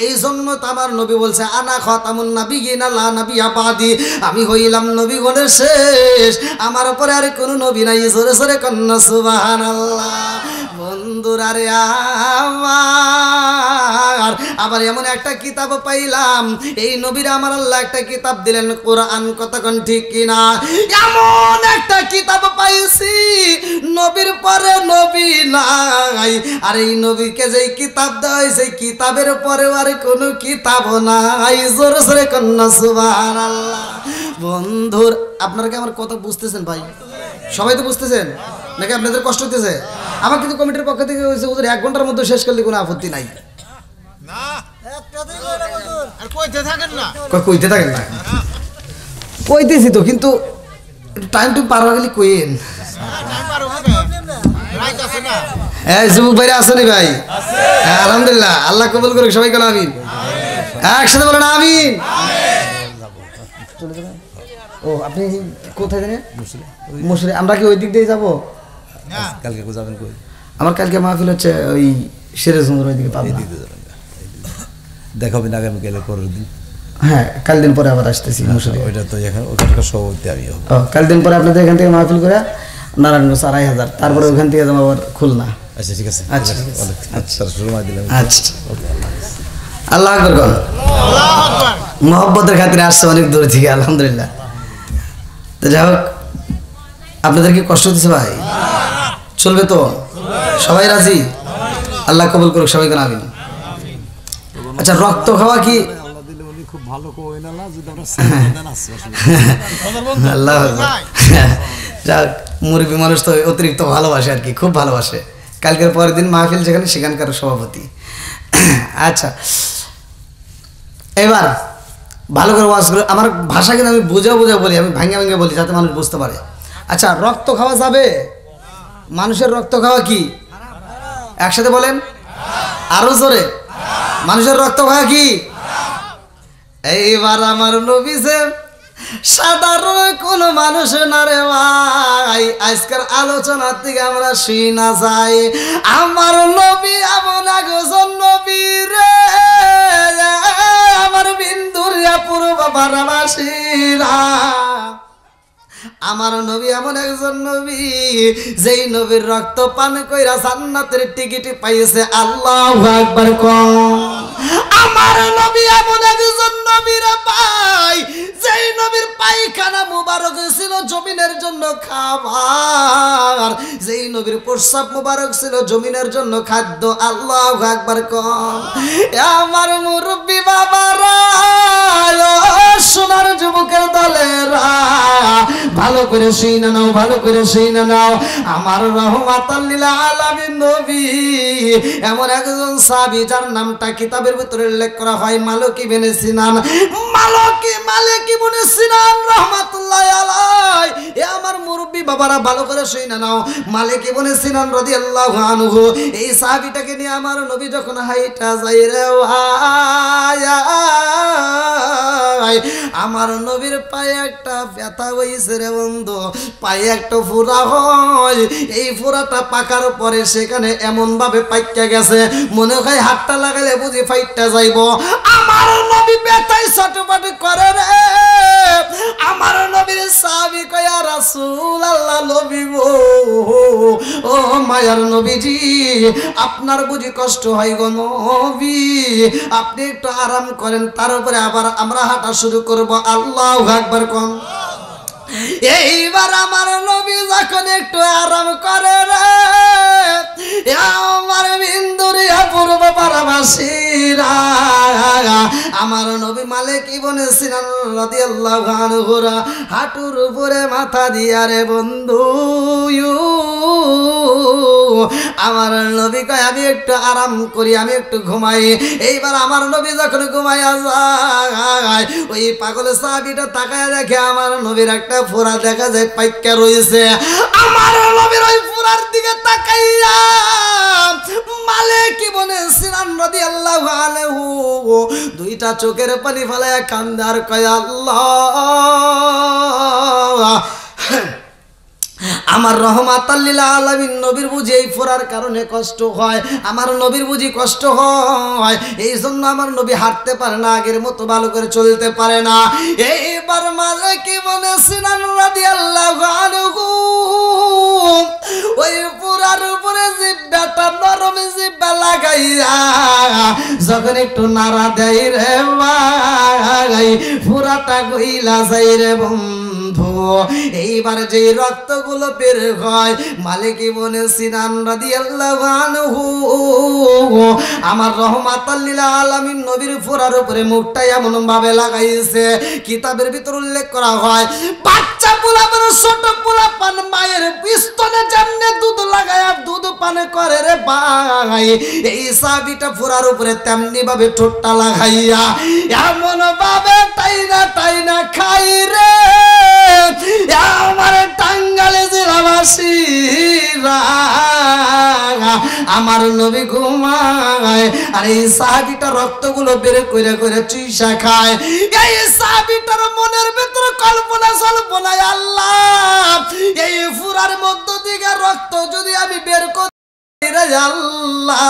Speaker 1: এই জন্য তো আমার নবী বলছে আনা খাতামুন নাবিয়িন লা নাবিয়্যা বাদি, আমি হইলাম নবীগণের শেষ, আমার উপরে আর কোন নবী নাই। জোরে জোরে কন্না সুবহানাল্লাহ। বন্ধুরা রে আমার আবার এমন একটা কিতাব পাইলাম, এই নবীর আমার আল্লাহ একটা কিতাব দিলেন কোরআন, কতক্ষণ ঠিক কিনা? এমন একটা কিতাব পাইছি নবীর পরে নবী নাই, আর এই নবীকে যেই কিতাব দেওয়া হয়েছে কিতাবের পরেও আর কোনো কিতাব নাই। জোরে জোরে কন্না সুবহানাল্লাহ। বন্ধুর আপনারা কি আমার কথা বুঝতেছেন ভাই? সবাই তো বুঝতেছেন নাকি আপনাদের কষ্ট হতেছে? আমার কিন্তু কমিটির পক্ষ থেকে হয়েছে ওদের 1 ঘন্টার মধ্যে শেষ করলে কোনো আপত্তি নাই। কইতে থাকেন না, কইতেছি তো, কিন্তু টাইম টু পার হয়ে গেলে কইেন। যুবক ভাইরা আছেন ভাই? হ্যাঁ আলহামদুলিল্লাহ, আল্লাহ কবুল করুক। সবাই কেন আমিন? একসাথে বলেন আমিন। ও আপনি কোথায় জানেন? মুসুরি। আমরা কি ওই দিক দিয়ে যাবো? কালকে যাবেন কই? আমার কালকে মাহফিল হচ্ছে ওই সিরাজগঞ্জের ওই দিকে পাবো। দেখাবেন আগামী কালের পরের দিন। হ্যাঁ কাল দিন পরে আবার আসতেছি মুসুরি। ওইটা তো এখানে ওখানকার সভাপতি আমি। ও কাল দিন পরে আপনাদের এখান থেকে মাহফিল করে নারায়ণগঞ্জ 2500, তারপরে ওখান থেকে যাবো আবার খুলনা। আচ্ছা ঠিক আছে। আচ্ছা আচ্ছা সময় দিলাম। আচ্ছা আল্লাহ আকবার কোন। মোহব্বতের খাতিরে আসছে অনেক দূর থেকে, আলহামদুলিল্লাহ। তো যাই হোক, আপনাদের কি কষ্ট হচ্ছে ভাই? চলবে তো? সবাই রাজি? আল্লাহ কবুল করুক। সবাই কেন আমিন। আচ্ছা রক্ত খাওয়া কি আল্লাহ যাক, মুরব্বী মানুষ তো অতিরিক্ত ভালোবাসে আর কি, খুব ভালোবাসে। কালকের পরের দিন মাহফিল যেখানে, সেখানকার সভাপতি। আচ্ছা এবার ভালো করে ওয়াজ করে, আমার ভাষা কিন্তু আমি বোঝা বলি, আমি ভাঙে ভাঙে বলি যাতে মানুষ বুঝতে পারে। আচ্ছা রক্ত খাওয়া যাবে? মানুষের রক্ত খাওয়া কি? একসাথে বলেন আরো জোরে। মানুষের রক্ত খাওয়া কি? এইবার আমার নবী যে সাধারণ কোন মানুষ না রে ভাই, আজকের আলোচনার থেকে আমরা শুই না যাই, আমার নবী এমন একজন নবী রে, আমার বিন্দুরিয়া পূর্ব বারাবাসীরা, আমার নবী এমন একজন নবী যেই নবীর রক্ত পান কইরা জান্নাতের টিকিট পাইছে। আল্লাহু আকবার কোন। আমার নবী এমন একজন নবী রে ভাই, যেই নবীর পায়খানা মুবারক ছিল জমিনের জন্য খাবার, যেই নবীর প্রস্রাব মুবারক ছিল জমিনের জন্য খাদ্য। আল্লাহু আকবার কম। আমার মুরব্বী বাবারা, সোনার যুবকের দলেরা, ভালো করে শুনে নাও, ভালো করে শুনে নাও। আমার রহমাতাল লিল আলামিন নবী এমন একজন সাহাবী যার নামটা কিতাবের ভিতরে উল্লেখ করা হয় মালিক ইবনে সিনান। মালিক ইবনে সিনান রাহমাতুল্লাহি আলাইহি। এ আমার মুরব্বী বাবারা ভালো করে শুনে নাও। মালিক ইবনে সিনান রাদিয়াল্লাহু আনহু, এই সাহাবীটাকে নিয়ে আমার নবী যখন হাইটা যায় রে ভাই, আমার নবীর পায়ে একটা ব্যথা হইছে রে বন্ধু, পায়ে একটা ফোঁড়া হয়। এই ফোঁড়াটা পাকার পরে সেখানে এমন ভাবে পাইকা গেছে মনে হয় হাতটা লাগালে বুঝি ফাইটটা যাইব। আমার নবী ব্যথায় ছটফট করে রে। আমার নবীর সাহাবী কয় ইয়া রাসূলুল্লাহ, নবী গো, ও মায়ার নবীজি, আপনার বুঝি কষ্ট হয় গো নবী, আপনি একটু আরাম করেন, তার উপরে আবার আমরা হাঁটা শুরু করব। আল্লাহু আকবার কোন। এইবার আমার নবী যখন একটু আরাম করে রে, আমার বিন্দুরিয়া পূর্ব পারাবাসীরা, আমার নবী মালিক ইবনে সিনান রাদিয়াল্লাহু আনহু হাঁটুর উপরে মাথা দিয়া রে বন্ধু, আমার নবী কয় আমি একটু আরাম করি, আমি একটু ঘুমাই। এইবার আমার নবী যখন ঘুমাইয়া যায়, ওই পাগল সাহাবীটা তাকায় দেখে আমার নবীর একটা ফোঁড়া দেখা যায় পাইকা রয়েছে। আমার নবীর ওই ফোঁড়ার দিকে তাকাইয়া মালিক ইবনে সিনান রাদিয়াল্লাহু আনহু দুইটা চোখের পানি ফেলায়া কান্দে আর কয় আল্লাহ, আমার রহমাতাল লিল আলামিন নবীর বুঝি এই ফোঁড়ার কারণে কষ্ট হয়, আমার নবীর বুঝি কষ্ট হয়, এই জন্য আমার নবী হাঁটতে পারে না, আগের মতো ভালো করে চলতে পারে না। এইবার মালিক ইবনে সিনান রাদিয়াল্লাহু আনহু ওই ফোঁড়ার উপরে জিহ্বাটা নরম জিহ্বা লাগাইয়া যখন একটু নাড়া দেয় রে ভাই, ফোঁড়াটা গইলা যায় রে বন্ধু। এইবার যে রক্তগুলো বের হয় মালিক ইবনে সিনান রাদিয়াল্লাহু আনহু আমার রহমাতাল লিল আলামিন নবীর ফোঁড়ার উপরে মুখটা এমন ভাবে লাগাইছে, কিতাবের ভিতর উল্লেখ করা হয় বাচ্চা পোলাপান, ছোট পোলাপান মায়ের স্তনে যেমনে দুধ লাগায়া দুধ পান করে রে ভাই, এই সাহাবীটা ফোঁড়ার উপরে তেমনি ভাবে ঠোঁটটা লাগাইয়া এমন ভাবে টাইনা খাই রে। আমার টাঙ্গালে জেলাবাসীরা, আমার নবী ঘুমায় আর এই সাহাবীটা রক্তগুলো বের করে করে চুইসা খায়। এই সাহাবীটার মনের ভিতরে কল্পনা সল্পনায় আল্লাহ, এই ফুরার মধ্য থেকে রক্ত যদি আমি বের করি আল্লাহ,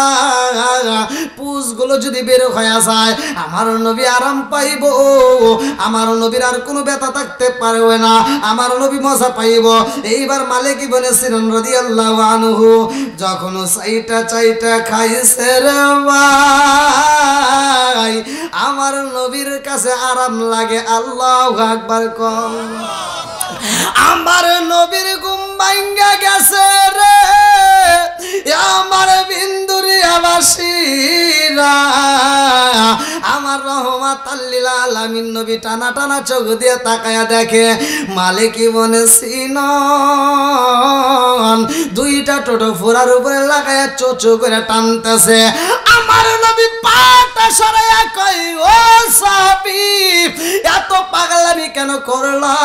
Speaker 1: পুষগুলো যদি বের হয়ে যায় আমার নবী আরাম পাইব, আমার নবীর আর কোনো ব্যথা থাকতে পারবে না, আমার নবী মজা পাইব। এইবার মালিক ইবনে সিনান রাদিয়াল্লাহু আনহু যখন চাইটা খাইছে রে ভাই, আমার নবীর কাছে আরাম লাগে। আল্লাহু আকবার কম। আমার নবীর ঘুম ভাঙ্গা গেছে রে, আমার বিন্দুরিয়াবাসীরা, আমার রহমাতাল লিল আলামিন নবী টানা টানা চোখ দিয়ে তাকায়া দেখে মালিক ইবনে সিনান দুইটা টোটো ফোঁড়ার উপরে লাগায়া চোচো করে টানতেছে। আমার নবী পাটা সরাইয়া কই, ও সাহাবী, এত পাগলামি কেন করলা?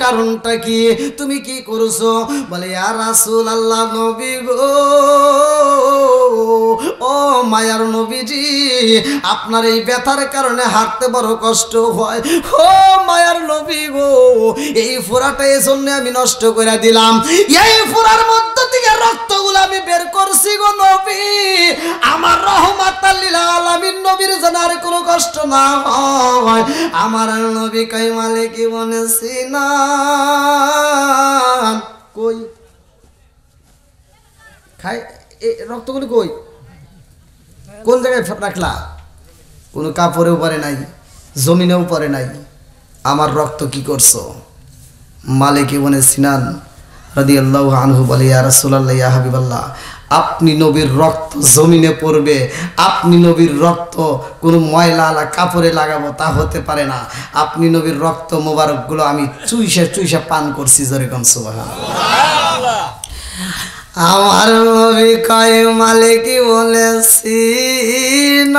Speaker 1: কারণটা কি? তুমি কি করছো? বলে ইয়া রাসূলুল্লাহ, নবী গো, ও মায়ার নবীজি, আপনার এই ব্যথার কারণে হাঁটতে বড় কষ্ট হয়। ও মায়ার নবী গো, এই ফোঁড়াটা এই জন্য আমি নষ্ট করে দিলাম, এই ফোঁড়ার মধ্য থেকে রক্তগুলো আমি বের করছি গো নবী, আমার রহমাতাল লিল আলামিন নবীর যেন আর কোনো কষ্ট না হয়। আমার নবী কই মালিক ইবনে সিনান কই খাই, রক্তগুলো কই, কোন জায়গায় রাখলা? কোনো কাপড়েও পরে নাই, জমিনেও পরে নাই, আমার রক্ত কি করছো? মালিক ইবনে সিনান রাদিয়াল্লাহু আনহু বলে, ইয়া রাসূলুল্লাহ, ইয়া হাবিবাল্লাহ, আপনি নবীর রক্ত জমিনে পড়বে, আপনি নবীর রক্ত কোনো ময়লা কাপড়ে লাগাবো তা হতে পারে না। আপনি নবীর রক্ত মোবারকগুলো আমি চুইসা চুইসা পান করছি। জোরে কোন সুবহানাল্লাহ। আমার নবী কয়, মালিক ইবনে সিনান,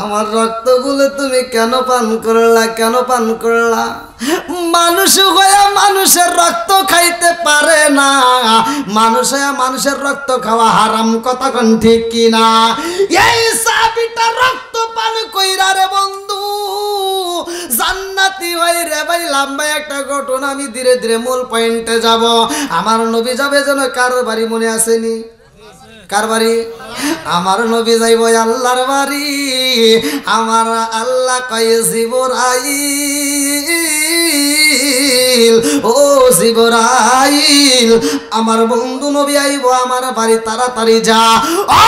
Speaker 1: আমার রক্তগুলো তুমি কেন পান করলা, কেন পান করলা? মানুষ হয়ে মানুষের রক্ত খাইতে পারে না, মানুষ হয়ে মানুষের রক্ত খাওয়া হারাম, কথা কোন ঠিক কিনা? এই সাহাবীটা রক্ত পান কইরা রে বন্ধু জান্নাতি হই রে ভাই। লম্বা একটা ঘটনা, আমি ধীরে ধীরে মূল পয়েন্টে যাব। আমার নবী যাবে যেন কার বাড়ি মনে আসেনি? কার বাড়ি? আমার নবী যাইব আল্লাহর বাড়ি। আমার আল্লাহ কয়ে, জিবরাইল, ও জিবরাইল, আমার বন্ধু নবী আইব আমার বাড়ি, তাড়াতাড়ি যা। ও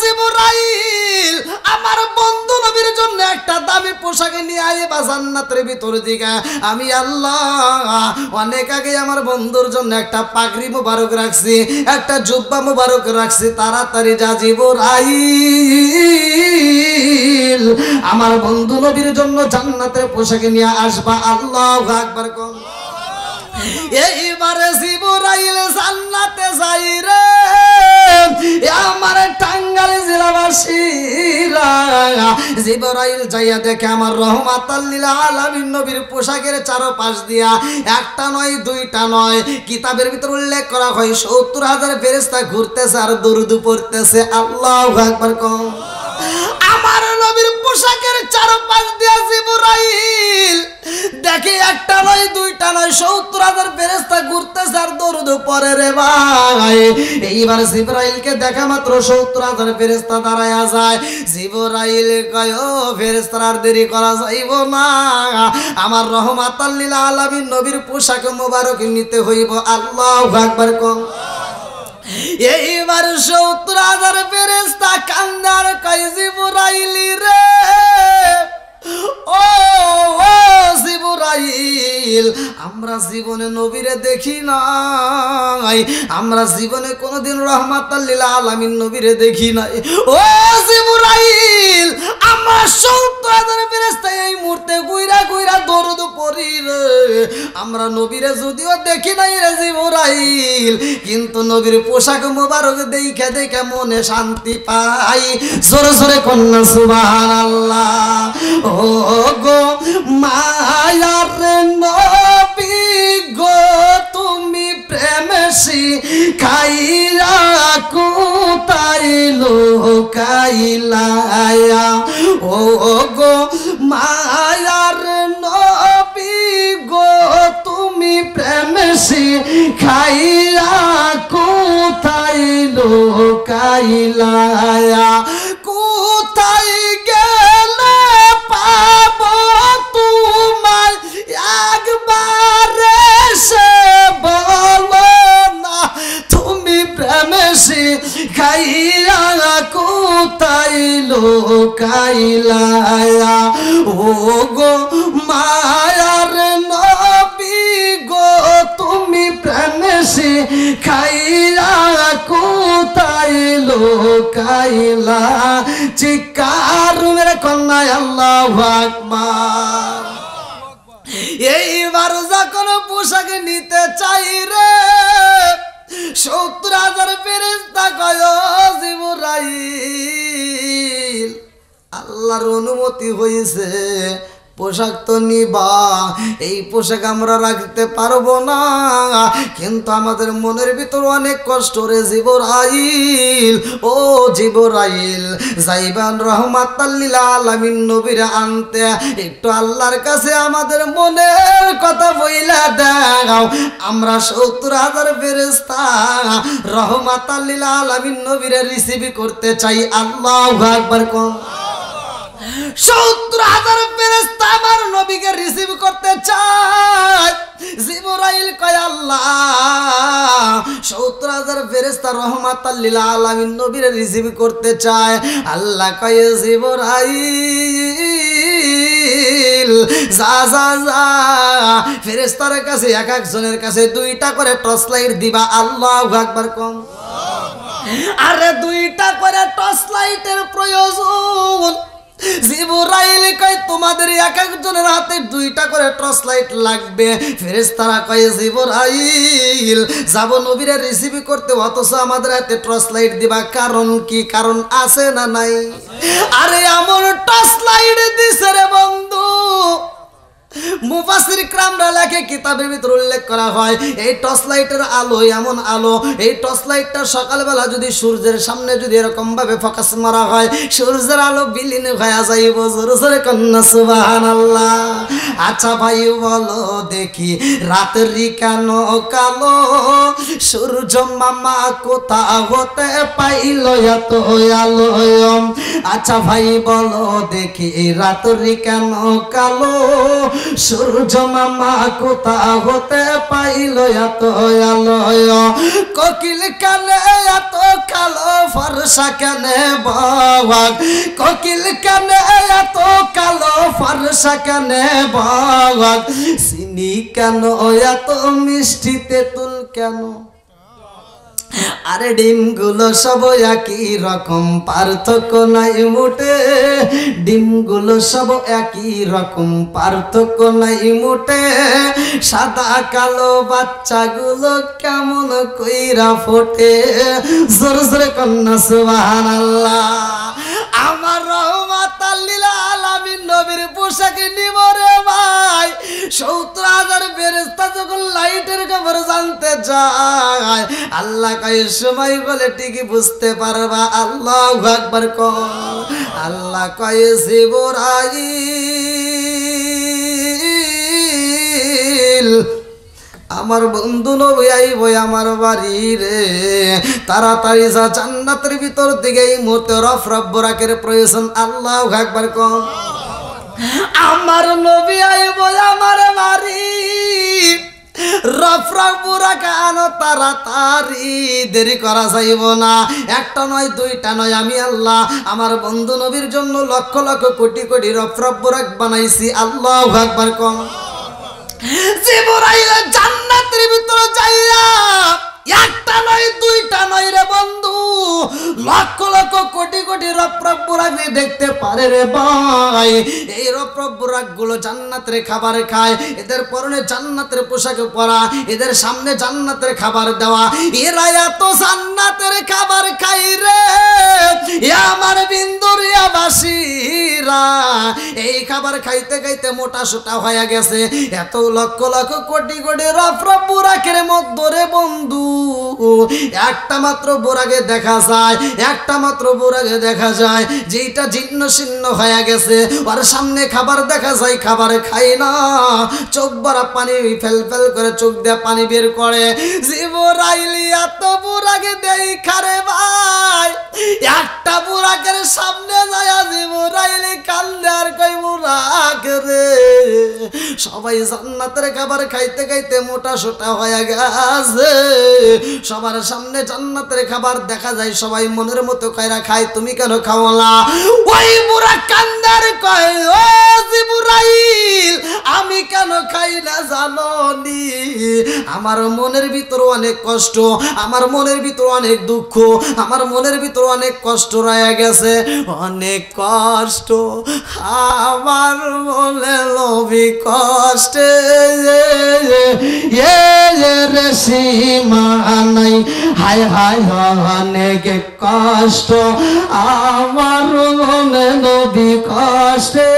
Speaker 1: জিবরাইল, আমার বন্ধু নবীর জন্য একটা দামি পোশাক নিয়ে আইবা জান্নাতের ভিতর দিকে। আমি আল্লাহ অনেক আগে আমার বন্ধুর জন্য একটা পাগড়ি মুবারক রাখছি, একটা জুব্বা মুবারক রাখছি, তাড়াতাড়ি যা জিবরাইল, আমার বন্ধু নবীর জন্য জান্নাতের পোশাক নিয়ে আসবা। আল্লাহু আকবার কোন। এইবারে জিবরাইল জান্নাতে যাই রে, আমার টাঙ্গাইল জেলাবাসীরা। জিবরাইল যাইয়া দেখে আমার রহমাতাল লিল আলামিন নবীর পোশাকের চারপাশ দিয়া একটা নয় দুইটা নয়, কিতাবের ভিতর উল্লেখ করা হয় ৭০,০০০ ফেরেশতা ঘুরতেছে আর দরুদ পড়তেছে। আল্লাহু আকবার কোন। আমার নবীর পোশাকের চারপাশ দিয়া জিবরাইল দেখে একটা নয় দুইটা নয় ৭০,০০০ ফেরেশতা ঘুরতেছে আর দরুদ পড়ে রে ভাই। এইবার জিবরাইলকে দেখা মাত্র ৭০,০০০ ফেরেশতা দাঁড়ায়া যায়। জিবরাইল কয়, ও ফেরেশতারা আর দেরি করা যাইব না, আমার রহমাতাল লিল আলামিন নবীর পোশাক মোবারক নিতে হইব। আল্লাহু আকবার কোন। এইবার ৭০,০০০ ফেরেশতা কান্দার কয়, জিবরাইল রে, ও জিবরাইল, আমরা জীবনে নবীরে দেখি নাই, আমরা জীবনে কোনোদিন রহমাতাল লিল আলামিন নবীরে দেখি নাই। ও জিবরাইল, আমরা ৭০,০০০ ফেরেশতা এই মুহূর্তে গুইরা গুইরা দরুদ পড়ি রে, আমরা নবীরে যদিও দেখি নাই রে জিবরাইল, কিন্তু নবীর পোশাক মোবারক দেখে দেখে মনে শান্তি পাই। জোরে জোরে কন্যা সুবহানাল্লাহ। ও গো মায়ার নবী গো, তুমি প্রেম শিখাইয়া কোথায় লুকাইলা? ও গো মায়ার নবী গো, তুমি প্রেম শিখাইয়া কোথায় লুকাইলা? কোথায় গেলে পাবো তোমায়, একবার সে বলো না, তুমি প্রেম শিখাইয়া কোথায় লুকাইলা? ও গো মায়ার নবী গো, তুমি প্রেম শিখাইয়া কোথায় লুকাইলা? চিৎকার মেরে কন্যা আল্লাহু আকবার। এইবার যখন পোশাক নিতে চাই রে, ৭০,০০০ ফেরেশতা কয়, জিবরাইল, আল্লাহর অনুমতি হয়েছে, পোশাক তো নিবা, এই পোশাক আমরা রাখতে পারবো না, কিন্তু আমাদের মনের ভিতর অনেক কষ্ট রে জিবরাইল। ও জিবরাইল, যাইবান রহমাতাল লিল আলামিন নবীরে আনতে, একটু আল্লাহর কাছে আমাদের মনের কথা বইলা দাও। আমরা ৭০,০০০ ফেরেশতা রহমাতাল লিল আলামিন নবীরে রিসিভ করতে চাই। আল্লাহু আকবার কোন। ৭০,০০০ ফেরেশতা আমার নবীকে রিসিভ করতে চায়। জিবরাইল কয়, আল্লাহ ৭০,০০০ ফেরেশতা রহমাতাল লিল আলামিন নবীরে রিসিভ করতে চায়। আল্লাহ কয়, জিবরাইল জিবরাইল যা যা যা ফেরেশতার কাছে এক একজনের কাছে 2টা করে টর্চ লাইট দিবা আল্লাহু আকবার কম আরে 2টা করে টর্চ লাইটের প্রয়োজন জিবরাইল কয় তোমাদের এক একজনের হাতে 2টা করে টর্চ লাইট লাগবে ফেরেশতারা কয় জিবরাইল যাব নবীরে রিসিভ করতে অথচ আমাদের হাতে টর্চ লাইট দিবা কারণ কি কারণ আছে না নাই আরে এমন টর্চ লাইট দিছে রে বন্ধু মুফাসসির کرامরা লেখে কিতাবের ভিতর উল্লেখ করা হয় এই টর্চ লাইটের আলো এমন আলো এই টর্চ লাইটটা সকালবেলা যদি সূর্যের সামনে যদি এরকম ভাবে ফোকাস মারা হয় সূর্যের আলো বিলীন হয়ে যাইব জোরে জোরে কন্না সুবহানাল্লাহ আচ্ছা ভাই বলো দেখি রাতেরই কেন কালো সূর্য মামা কোথা হতে পাইল এত আলো আচ্ছা ভাই বলো দেখি রাতেরই কেন কালো সূর্য মামা কোথা হতে পাইল এত আলো কোকিল কানে এত কালো ফর্সা কানে বাগ কোকিল কানে এত কালো ফর্সা কানে বাগ চিনি কেন এত মিষ্টি তেঁতুল কেন আরে ডিমগুলো সব একই রকম পার্থক্য নাই মোটে ডিমগুলো সব একই রকম পার্থক্য নাই মোটে সাদা কালো বাচ্চাগুলো কেমন কইরা ফোটে জোরে জোরে কন্না সুবহানাল্লাহ আমার রহমাতাল লিল আলামিন নবীর পোশাক নিব রে ভাই ৭০,০০০ ফেরেশতা যখন লাইটের খবর জানতে যায় আল্লাহ কয় সময় বলে ঠিকই বুঝতে পারবা আল্লাহু আকবার কও আল্লাহ কয় জিবরাইল আমার বন্ধু নবী আইবো আমার বাড়ি রে তাড়াতাড়ি যা জান্নাতের ভিতর দিকে এই মুহূর্তে রফরফ বুরাকের প্রয়োজন আল্লাহু আকবার কও আমার নবী আইবো আমার বাড়ি রফরফ বুরাক আনো তাড়াতাড়ি দেরি করা যাইব না একটা নয় 2টা নয় আমি আল্লাহ আমার বন্ধু নবীর জন্য লক্ষ লক্ষ কোটি কোটি রফরফ বুরাক বানাইছি আল্লাহু আকবার কও জিবরাইল জান্নাতের ভিতরে যাইয়া একটা নয় 2টা নয় রে বন্ধু লক্ষ লক্ষ কোটি কোটি রফরফ বুরাক দেখতে পারে রে ভাই এই রফরফ বুরাক গুলো জান্নাতের খাবার খায় এদের পরনে জান্নাতের পোশাক পরা এদের সামনে জান্নাতের খাবার দেওয়া এরা এত জান্নাতের খাবার খাই রে আমার বিন্দুরিয়া বাসীরা এই খাবার খাইতে খাইতে মোটা সোটা হয়ে গেছে এত লক্ষ লক্ষ কোটি কোটি রফরফ বুরাকের মধ্যে রে বন্ধু একটা মাত্র বুরাকে দেখা যায় একটা মাত্র বুরাকে দেখা যায় যেটা জীর্ণ শীর্ণ হয়ে গেছে আর সামনে খাবার দেখা যায় খাবার খাই না চোখ ভরা পানি ফেল ফেল করে চোখ দিয়ে পানি বের করে জিবরাইল এত বুরাকে দেই খারে ভাই একটা বুরাকের সামনে যায় জিবরাইল কান্দে আর কই বুরাক রে সবাই জান্নাতের খাবার খাইতে খাইতে মোটা সোটা হয়ে গেছে সবার সামনে জান্নাতের খাবার দেখা যায় সবাই মনের মতো কইরা খায় তুমি কেন খাও না ওই বুড়া কান্দার কয় ও জিবরাইল আমি কেন খাই না জানো নি আমার মনের ভিতর অনেক কষ্ট আমার মনের ভিতর অনেক দুঃখ আমার মনের ভিতর অনেক কষ্ট রয়ে গেছে অনেক কষ্ট আমার মনে লোভী কষ্টে রে সীমা নাই হায় হায় অনেক কষ্ট আমার মনে নবী কষ্টে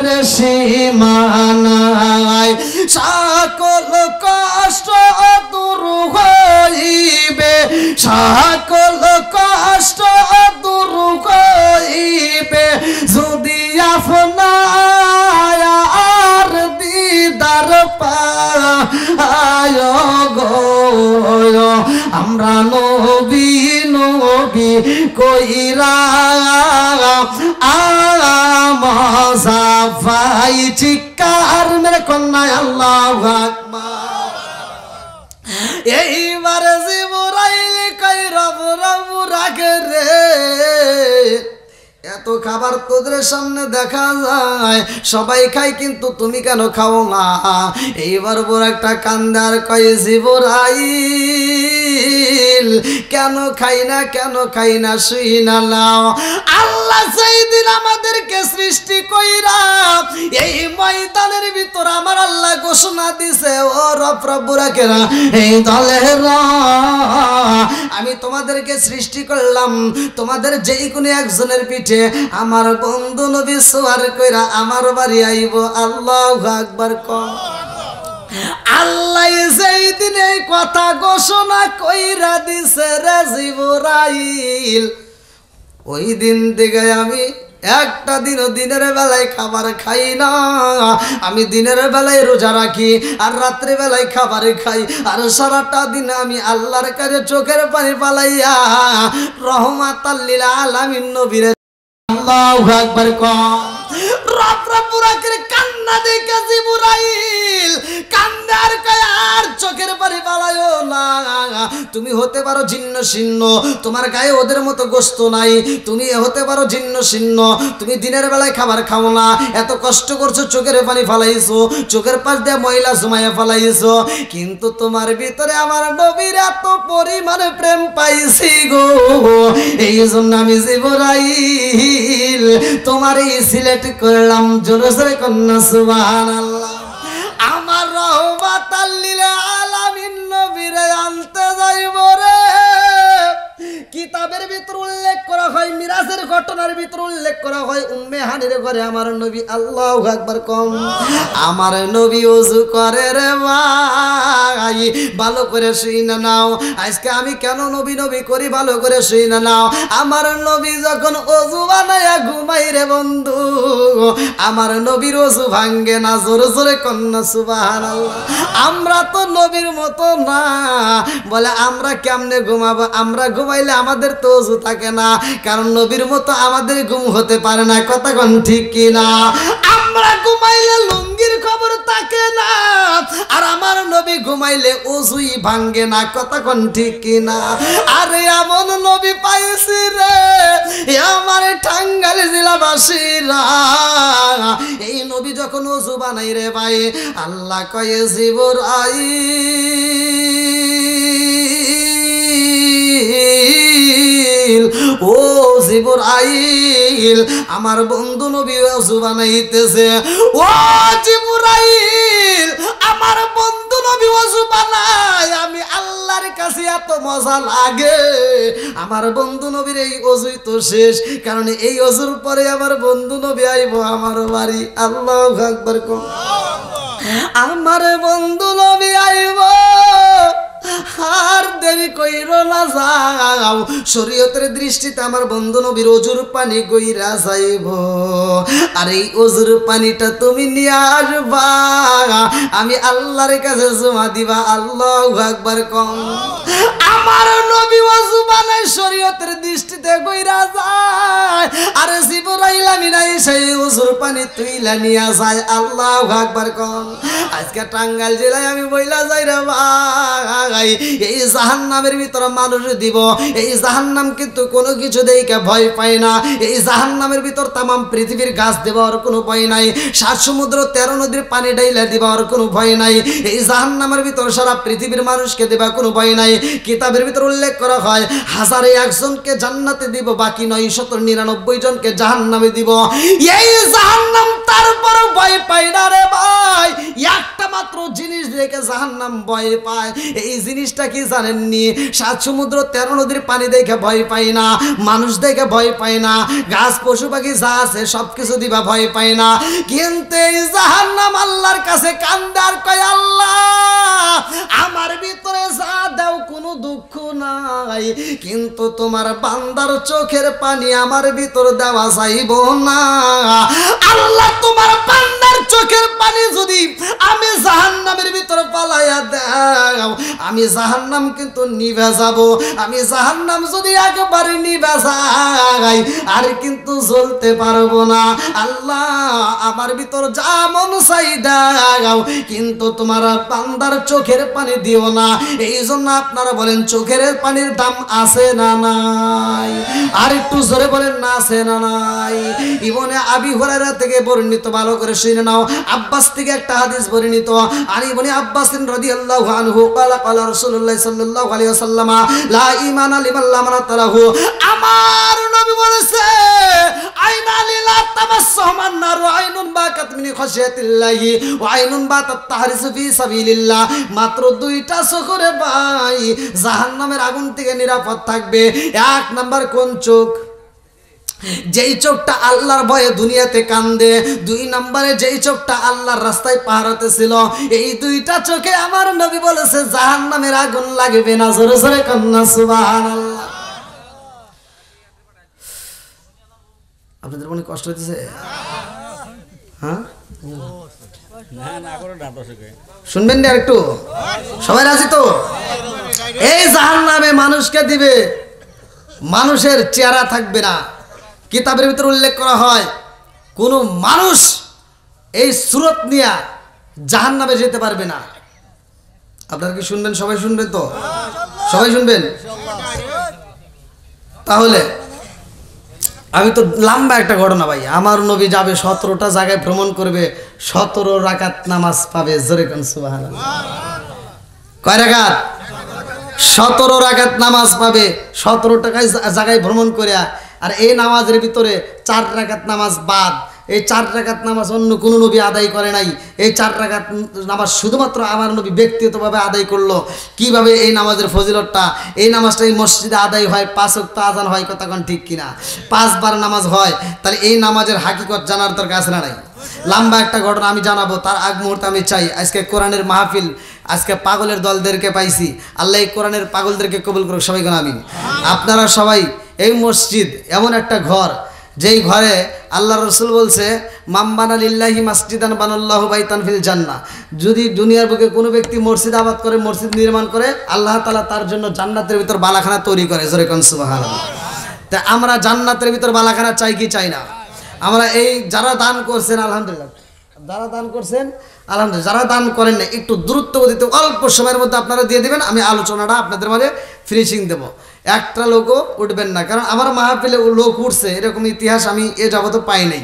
Speaker 1: রে সীমা নাই সকল কষ্ট দূর হইবে সকল কষ্ট দূর হইবে যদি আপনার দিদার পায় গো আমরা নবী নবী কইরা আমাজাফাই চিৎকার মেরে কন্যা আল্লাহু আকবার এইবার জিবরাইল কই রব রব রাগে রে এত খাবার তোদের সামনে দেখা যায়, সবাই খায় কিন্তু তুমি কেন খাও না? এইবার বড় একটা কান্দার কয় জিবরাইল কেন খাই না, কেন খাই না, শুই না নাও। আল্লাহ সেই দিন আমাদেরকে সৃষ্টি কইরা এই ময়দানের ভিতর আমার আল্লাহ ঘোষণা দিছে, ও রব্বুর রাখেরা এই দলেরা, আমি তোমাদেরকে সৃষ্টি করলাম, তোমাদের যেই কোনো একজনের পিঠে আমার বন্ধু নবী সোয়ার কইরা আমার বাড়ি আইব। আল্লাহু আকবার কও। আল্লাহ সেই দিন এই কথা ঘোষণা কইরা দিছে রে জিবরাইল। ওই দিন থেকে আমি একটা দিনও দিনের বেলায় খাবার খাই না, আমি দিনের বেলায় রোজা রাখি আর রাত্রে বেলায় খাবার খাই, আর সারাটা দিন আমি আল্লাহর কাছে চোখের পানি পালাইয়া রহমাতাল লিল আলামিন নবীর আল্লাহু আকবার কও। রব্বুর আখির কান্না দেখে জিবরাইল কান্দার কয় আর চোখের পানি পালায়ো না, তুমি হতে পারো জিন্ন শীর্ণ, তোমার গায়ে ওদের মতো গোস্ত নাই, তুমি হতে পারো জিন্ন শীর্ণ, তুমি দিনের বেলায় খাবার খাও না, এত কষ্ট করছো, চোখের পানি ফালাইছো, চোখের পাশ দিয়ে ময়লা জমাইয়া ফালাইছো, কিন্তু তোমার ভিতরে আমার নবীর এত পরিমাণে প্রেম পাইছি গো, এই জন্য আমি জিবরাইল তোমার এই সিলেক্ট করলাম। জোরে জোরে কন্যা সুবহানাল্লাহ। আমার রহমাতাল লিল আলামিন নবীরে আনতে যাইব রে। কিতাবের ভিতর উল্লেখ করা হয়, মিরাজের ঘটনার ভিতর উল্লেখ করা হয়, উম্মে হানির ঘরে আমার নবী, আল্লাহু আকবার কম, আমার নবী ওযু করে রে ভাই, ভালো করে শুই না নাও। আজকে আমি কেন নবী নবী করি, ভালো করে শুই না নাও। আমার নবী যখন ওযু বানায়া ঘুমাই রে বন্ধু, আমার নবীর ওযু ভাঙ্গে না। জোরে জোরে কন্যা সুবহানাল্লাহ। আমরা তো নবীর মতো না, বলে আমরা কেমনে ঘুমাবো, আমরা ঘুমাইলে আমাদের তো ওযু থাকে না, কারণ নবীর মতো আমাদের ঘুম হতে পারে না। কথা কোন ঠিক কি না? আমরা ঘুমাইলে লুঙ্গির খবর থাকে না, আর আমার নবী ঘুমাইলে ওযুই ভাঙ্গে না। কথা কোন ঠিক কি না? আরে এমন নবী পাইছি রে আমার টাঙ্গাইল জেলাবাসীরা, এই নবী যখন ওযু বানাই রে ভাই, আল্লাহ কয়ে জিবরাইল, ও জিবরাইল আমার বন্ধু নবী ওযু বানাইতেছে, ও জিবরাইল আমার বন্ধু নবী ওযু বানায়, আমি আল্লাহর কাছে এত মজা লাগে। আমার বন্ধু নবীর এই ওযুই তো শেষ, কারণ এই ওযুর পরে আমার বন্ধু নবী আইব আমার বাড়ি। আল্লাহু আকবার কও। আমার বন্ধু নবী আইব, আর দেরি কইরো না, যাও। শরীয়তের দৃষ্টিতে আমার বন্ধু নবীর ওযুর পানি গইরা যাইব, আর এই ওযুর পানিটা তুমি নিয়ে আসবা, আমি আল্লাহর কাছে জমা দিবা। আল্লাহু আকবার কও। আমার নবী ওযু বানায় শরীয়তের দৃষ্টিতে গইরা যায়, আর জিবরাইল আমিন সেই ওযুর পানি তুইলা নিয়ে যায়। আল্লাহু আকবার কও। আজকে টাঙ্গাইল জেলায় আমি বইলা যাই রে ভাই, এই জাহান্নামের ভিতরে মানুষ দিব, এই জাহান্নাম কিন্তু কোনো কিছু দেখে ভয় পায় না, এই জাহান্নামের ভিতর তামাম পৃথিবীর গাছ দেওয়ার কোনো ভয় নাই, ৭ সমুদ্র ১৩ নদীর পানি ডাইলা দেওয়ার কোনো ভয় নাই, এই জাহান্নামের ভিতর সারা পৃথিবীর মানুষকে দেবা কোনো ভয় নাই। কিতাবের ভিতর উল্লেখ করা হয়, ১,০০০ জনকে জান্নাতে দিব, বাকি ৯৯৯ জনকে জাহান্নামে দিব। এই জাহান্নাম তারপর ভয় পায় না রে ভাই, একটা মাত্র জিনিস দেখে জাহান্নাম ভয় পায়। এই জিনিসটা কি জানেননি? ৭ সমুদ্র ১৩ নদীর পানি দেখে ভয় পায় না, মানুষ দেখে ভয় পায় না, গাছ পশু পাখি যা আছে সবকিছু দিবা ভয় পায় না, কিন্তু এই জাহান্নাম আল্লাহর কাছে কান্দার কয়, আল্লাহ আমার ভিতরে যা দাও কোনো দুঃখ নাই, কিন্তু তোমার বান্দার চোখের পানি আমার ভিতর দেওয়া যাইব না। আল্লাহ তোমার বান্দার চোখের পানি যদি আমি জাহান্নামের ভিতর পালাইয়া দাও, আমি জাহান্নাম কিন্তু নিভে যাব। আমি জাহান্নাম যদি একবারে নিভে যাই আর কিন্তু জ্বলতে পারবো না। আল্লাহ আমার ভিতর যা মন চাই দাও, কিন্তু তোমার বান্দার চোখের পানি দিও না। এই জন্য আপনারা বলেন চোখের পানির দাম আছে না নাই? আর একটু জোরে বলেন না আছে না নাই? ইবনে আবি হুরায়রা থেকে বর্ণিত, ভালো করে শুনে নাও। আব্বাস থেকে একটা হাদিস বর্ণিত, আর ইবনে আব্বাস রাদিয়াল্লাহু আনহু ক্বালা ক্বালা রাসূলুল্লাহ সাল্লাল্লাহু আলাইহি ওয়াসাল্লাম লা ঈমানা লিমান লা মানাতা লাহু। আমার নবী বলেছে আইনা লিলা তাবাসসামান নার আইনুন বাকাত মিন খাশিয়াতিল্লাহি ওয়া আইনুন বাতাত তাহরিসু ফি সাবিলিল্লাহ। মাত্র দুইটা চোখে ভাই জাহান্নামের আগুন থেকে নিরাপদ থাকবে। এক নাম্বার কোন চোখ? যেই চোখটা আল্লাহর ভয়ে দুনিয়াতে কান্দে। দুই নম্বরে যেই চোখটা আল্লাহর রাস্তায় পাহারাতে ছিল। এই দুইটা চোখে আমার নবী বলেছে জাহান্নামের আগুন লাগবে না। জোরে জোরে কন্যা সুবহানাল্লাহ। আপনাদের মনে কষ্ট হইতেছে? হ্যাঁ, শুনবেন না একটু? সবাই রাজি তো? এই জাহান্নামে মানুষকে দিবে, মানুষের চেহারা থাকবে না। কিতাবের ভিতরে উল্লেখ করা হয় কোনো মানুষ এই সুরত নিয়ে জাহান্নামে যেতে পারবে না। আপনারা কি শুনবেন? সবাই শুনবেন তো? সবাই শুনবেন? তাহলে আমি তো লম্বা একটা ঘটনা ভাই। আমার নবী যাবে 17টা জায়গায় ভ্রমণ করবে, 17 রাকাত নামাজ পাবে। জোরে কোন সুবহানাল্লাহ। কয় রাকাত? 17 রাকাত নামাজ পাবে 17 জায়গায় ভ্রমণ করে। আর এই নামাজের ভিতরে 4 রাকাত নামাজ বাদ। এই 4 রাকাত নামাজ অন্য কোনো নবী আদায় করে নাই। এই 4 রাকাত নামাজ শুধুমাত্র আমার নবী ব্যক্তিগতভাবে আদায় করলো। কিভাবে এই নামাজের ফজিলতটা? এই নামাজটা এই মসজিদে আদায় হয়, 5 ওয়াক্ত আযান হয়, কথা কোন ঠিক কিনা? 5 বার নামাজ হয়। তাহলে এই নামাজের হাকিকত জানার দরকার আছে না নাই? লম্বা একটা ঘটনা আমি জানাবো, তার আগ মুহূর্তে আমি চাই আজকে কোরআনের মাহফিল, আজকে পাগলের দলদেরকে পাইছি। আল্লাহ এই কোরআনের পাগলদেরকে কবুল করুক। সবাই কোন আমিন। আপনারা সবাই, এই মসজিদ এমন একটা ঘর যেই ঘরে আল্লাহ রসুল বলছে মাম্বানা লিল্লাহি মাসজিদান বানাল্লাহু বাইতান ফিল জান্নাহ। যদি দুনিয়ার বুকে কোনো ব্যক্তি মসজিদ আবাদ করে, মসজিদ নির্মাণ করে, আল্লাহ তাআলা তার জন্য জান্নাতের ভিতর বালাখানা তৈরি করে। জোরে কোন সুবহানাল্লাহ। তা আমরা জান্নাতের ভিতর বালাখানা চাই কি চাই না? আমরা এই যারা দান করছেন আলহামদুলিল্লাহ, যারা দান করছেন আলহামদুলিল্লাহ, যারা দান করেন না একটু দ্রুত গতিতে অল্প সময়ের মধ্যে আপনারা দিয়ে দেবেন। আমি আলোচনাটা আপনাদের মাঝে ফিনিশিং দেবো। একটা লোকও উঠবেন না, কারণ আমার মাহফিলে লোক উঠছে এরকম ইতিহাস আমি এ যাবত পাই নাই।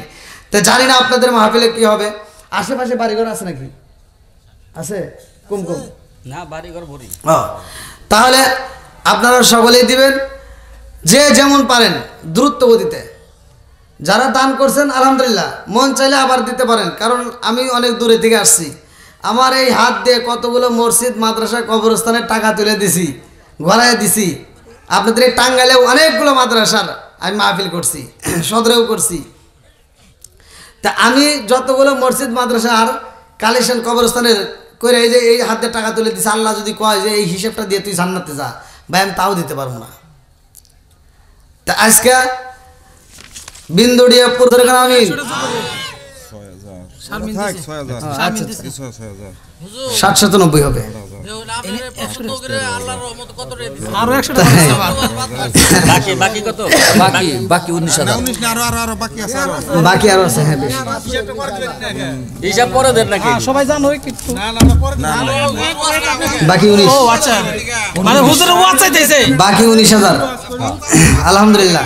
Speaker 1: তা জানি না আপনাদের মাহফিলে কি হবে। আশেপাশে বাড়িঘর আছে নাকি? আছে? কম কম না, বাড়িঘর ভরি। তাহলে আপনারা সকলেই দিবেন, যে যেমন পারেন দ্রুত গতিতে। যারা দান করছেন আলহামদুলিল্লাহ, মন চাইলে আবার দিতে পারেন, কারণ আমি অনেক দূরে থেকে আসছি। আমার এই হাত দিয়ে কতগুলো মসজিদ, মাদ্রাসা, কবরস্থানের টাকা তুলে দিছি, গলায় দিছি। আপনাদের এই টাঙ্গাইলেও অনেকগুলো মাদ্রাসার আমি মাহফিল করছি, সদরেও করছি। তা আমি যতগুলো মসজিদ, মাদ্রাসা আর কালেকশন কবরস্থানের করে এই যে এই হাত দিয়ে টাকা তুলে দিছি, আল্লাহ যদি কয় যে এই হিসেবটা দিয়ে তুই জান্নাতে যা, ভাই আমি তাও দিতে পারবো না। তা আজকে বিন্দুড়িয়া পুরো আমি 790 হবে। বাকি 19,000 বাকি আরো আছে। হ্যাঁ, হিসাব পরে দেন নাকি সবাই জানো একটু? বাকি 19। ও আচ্ছা, মানে হুজুর ওয়াজ চাইতেছে। বাকি 19,000 আলহামদুলিল্লাহ।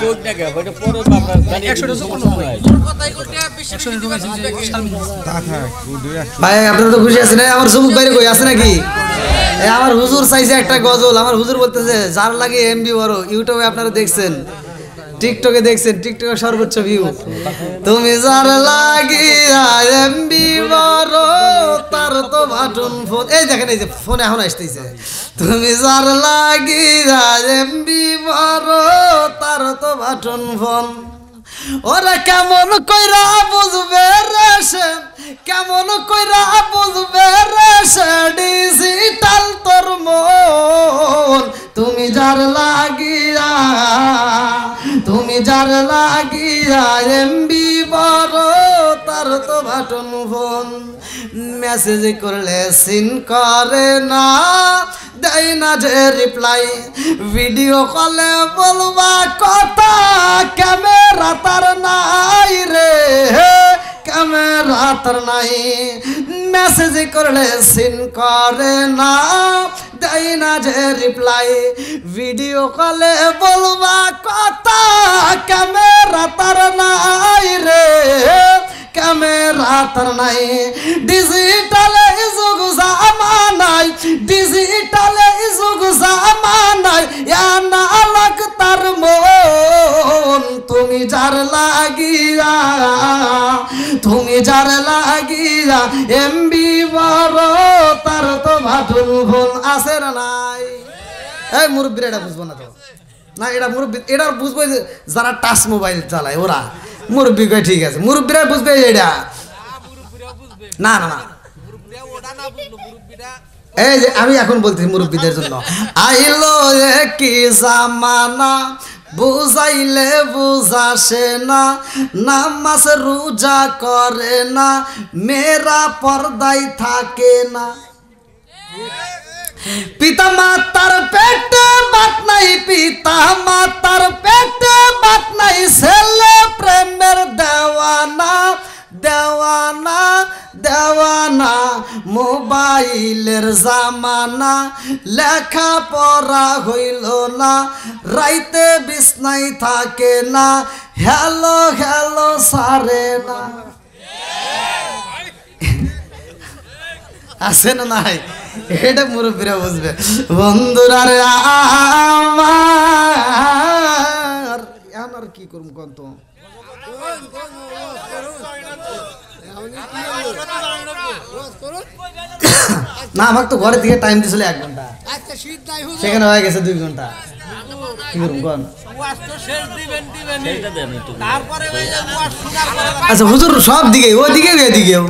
Speaker 1: ভাই আপনারা তো খুশি আছেন? আমার যুবক বাইরে কই আছে নাকি? আমার হুজুর চাইছে একটা গজল। আমার হুজুর বলতেছে যার লাগে এমবি বড়। ইউটিউবে আপনারা দেখছেন, টিকটকে দেখছেন, টিকটকে সর্বোচ্চ ভিউ। তুমি যার লাগিয়া এমবি বড় তার তো বাটন ফোন। এই দেখেন, এই যে ফোন এখন আসতেছে। তুমি যার লাগিয়া এমবি বড় তার তো বাটন ফোন। ওরা কেমন কইরা বুঝবে রে সে, কেমন কইরা বুঝবে রে সে ডিজিটাল তোর মন। তুমি যার লাগিয়া, তুমি যার লাগিয়া এমবি বড় তার তো বাটন বোন মেসেজ করলে সিন করে না দেয় না যে রিপ্লাই ভিডিও কলে বলবা কথা ক্যামেরা তার নাই রে ক্যামেরা তার নাই মেসেজ করলে সিন করে না দেয় না যে রিপ্লাই ভিডিও কলে বলবা কথা ক্যামেরা তার নাই রে ক্যামেরা তার নাই ডিজিটালে যুগ জামানায় ডিজিটালে যুগ জামানায় না লাগ তার মন তুমি যার লাগিয়া এমবি বড় তার তো ভাটুল ফোন আছে না নাই এই মুরব্বীরা এটা বুঝবো না তো না এটা মুরব্বী এটা বুঝবো যারা টাচ মোবাইল চালায় ওরা মুরব্বী কয় ঠিক আছে মুরব্বীরা বুঝবে এটা না না না এই যে আমি এখন বলতেছি মুরব্বীদের জন্য আইলো কি জামানা বুঝাইলে বুঝাসে না নামাজ রোজা করে না মেয়েরা পর্দায় থাকে না পিতা মাতার পেটে বাত নাই পিতা মাতার পেটে বাত নাই ছেলে প্রেমের দেওয়ানা দেওয়ানা দেওয়ানা মোবাইলের জামানা লেখা পড়া হইল না রাইতে বিছনায় থাকে না হ্যালো হ্যালো সারে না আছে না নাই এটা মুরব্বীরা বুঝবে বন্ধুরা রে আমার আর কি করুম কোন তো না আমাকে তো ঘরে থেকে টাইম দিছিল 1 ঘন্টা সেখানে হয়ে গেছে 2 ঘন্টা কি করুম কোন আচ্ছা হুজুর সব দিকে ওদিকে এদিকেও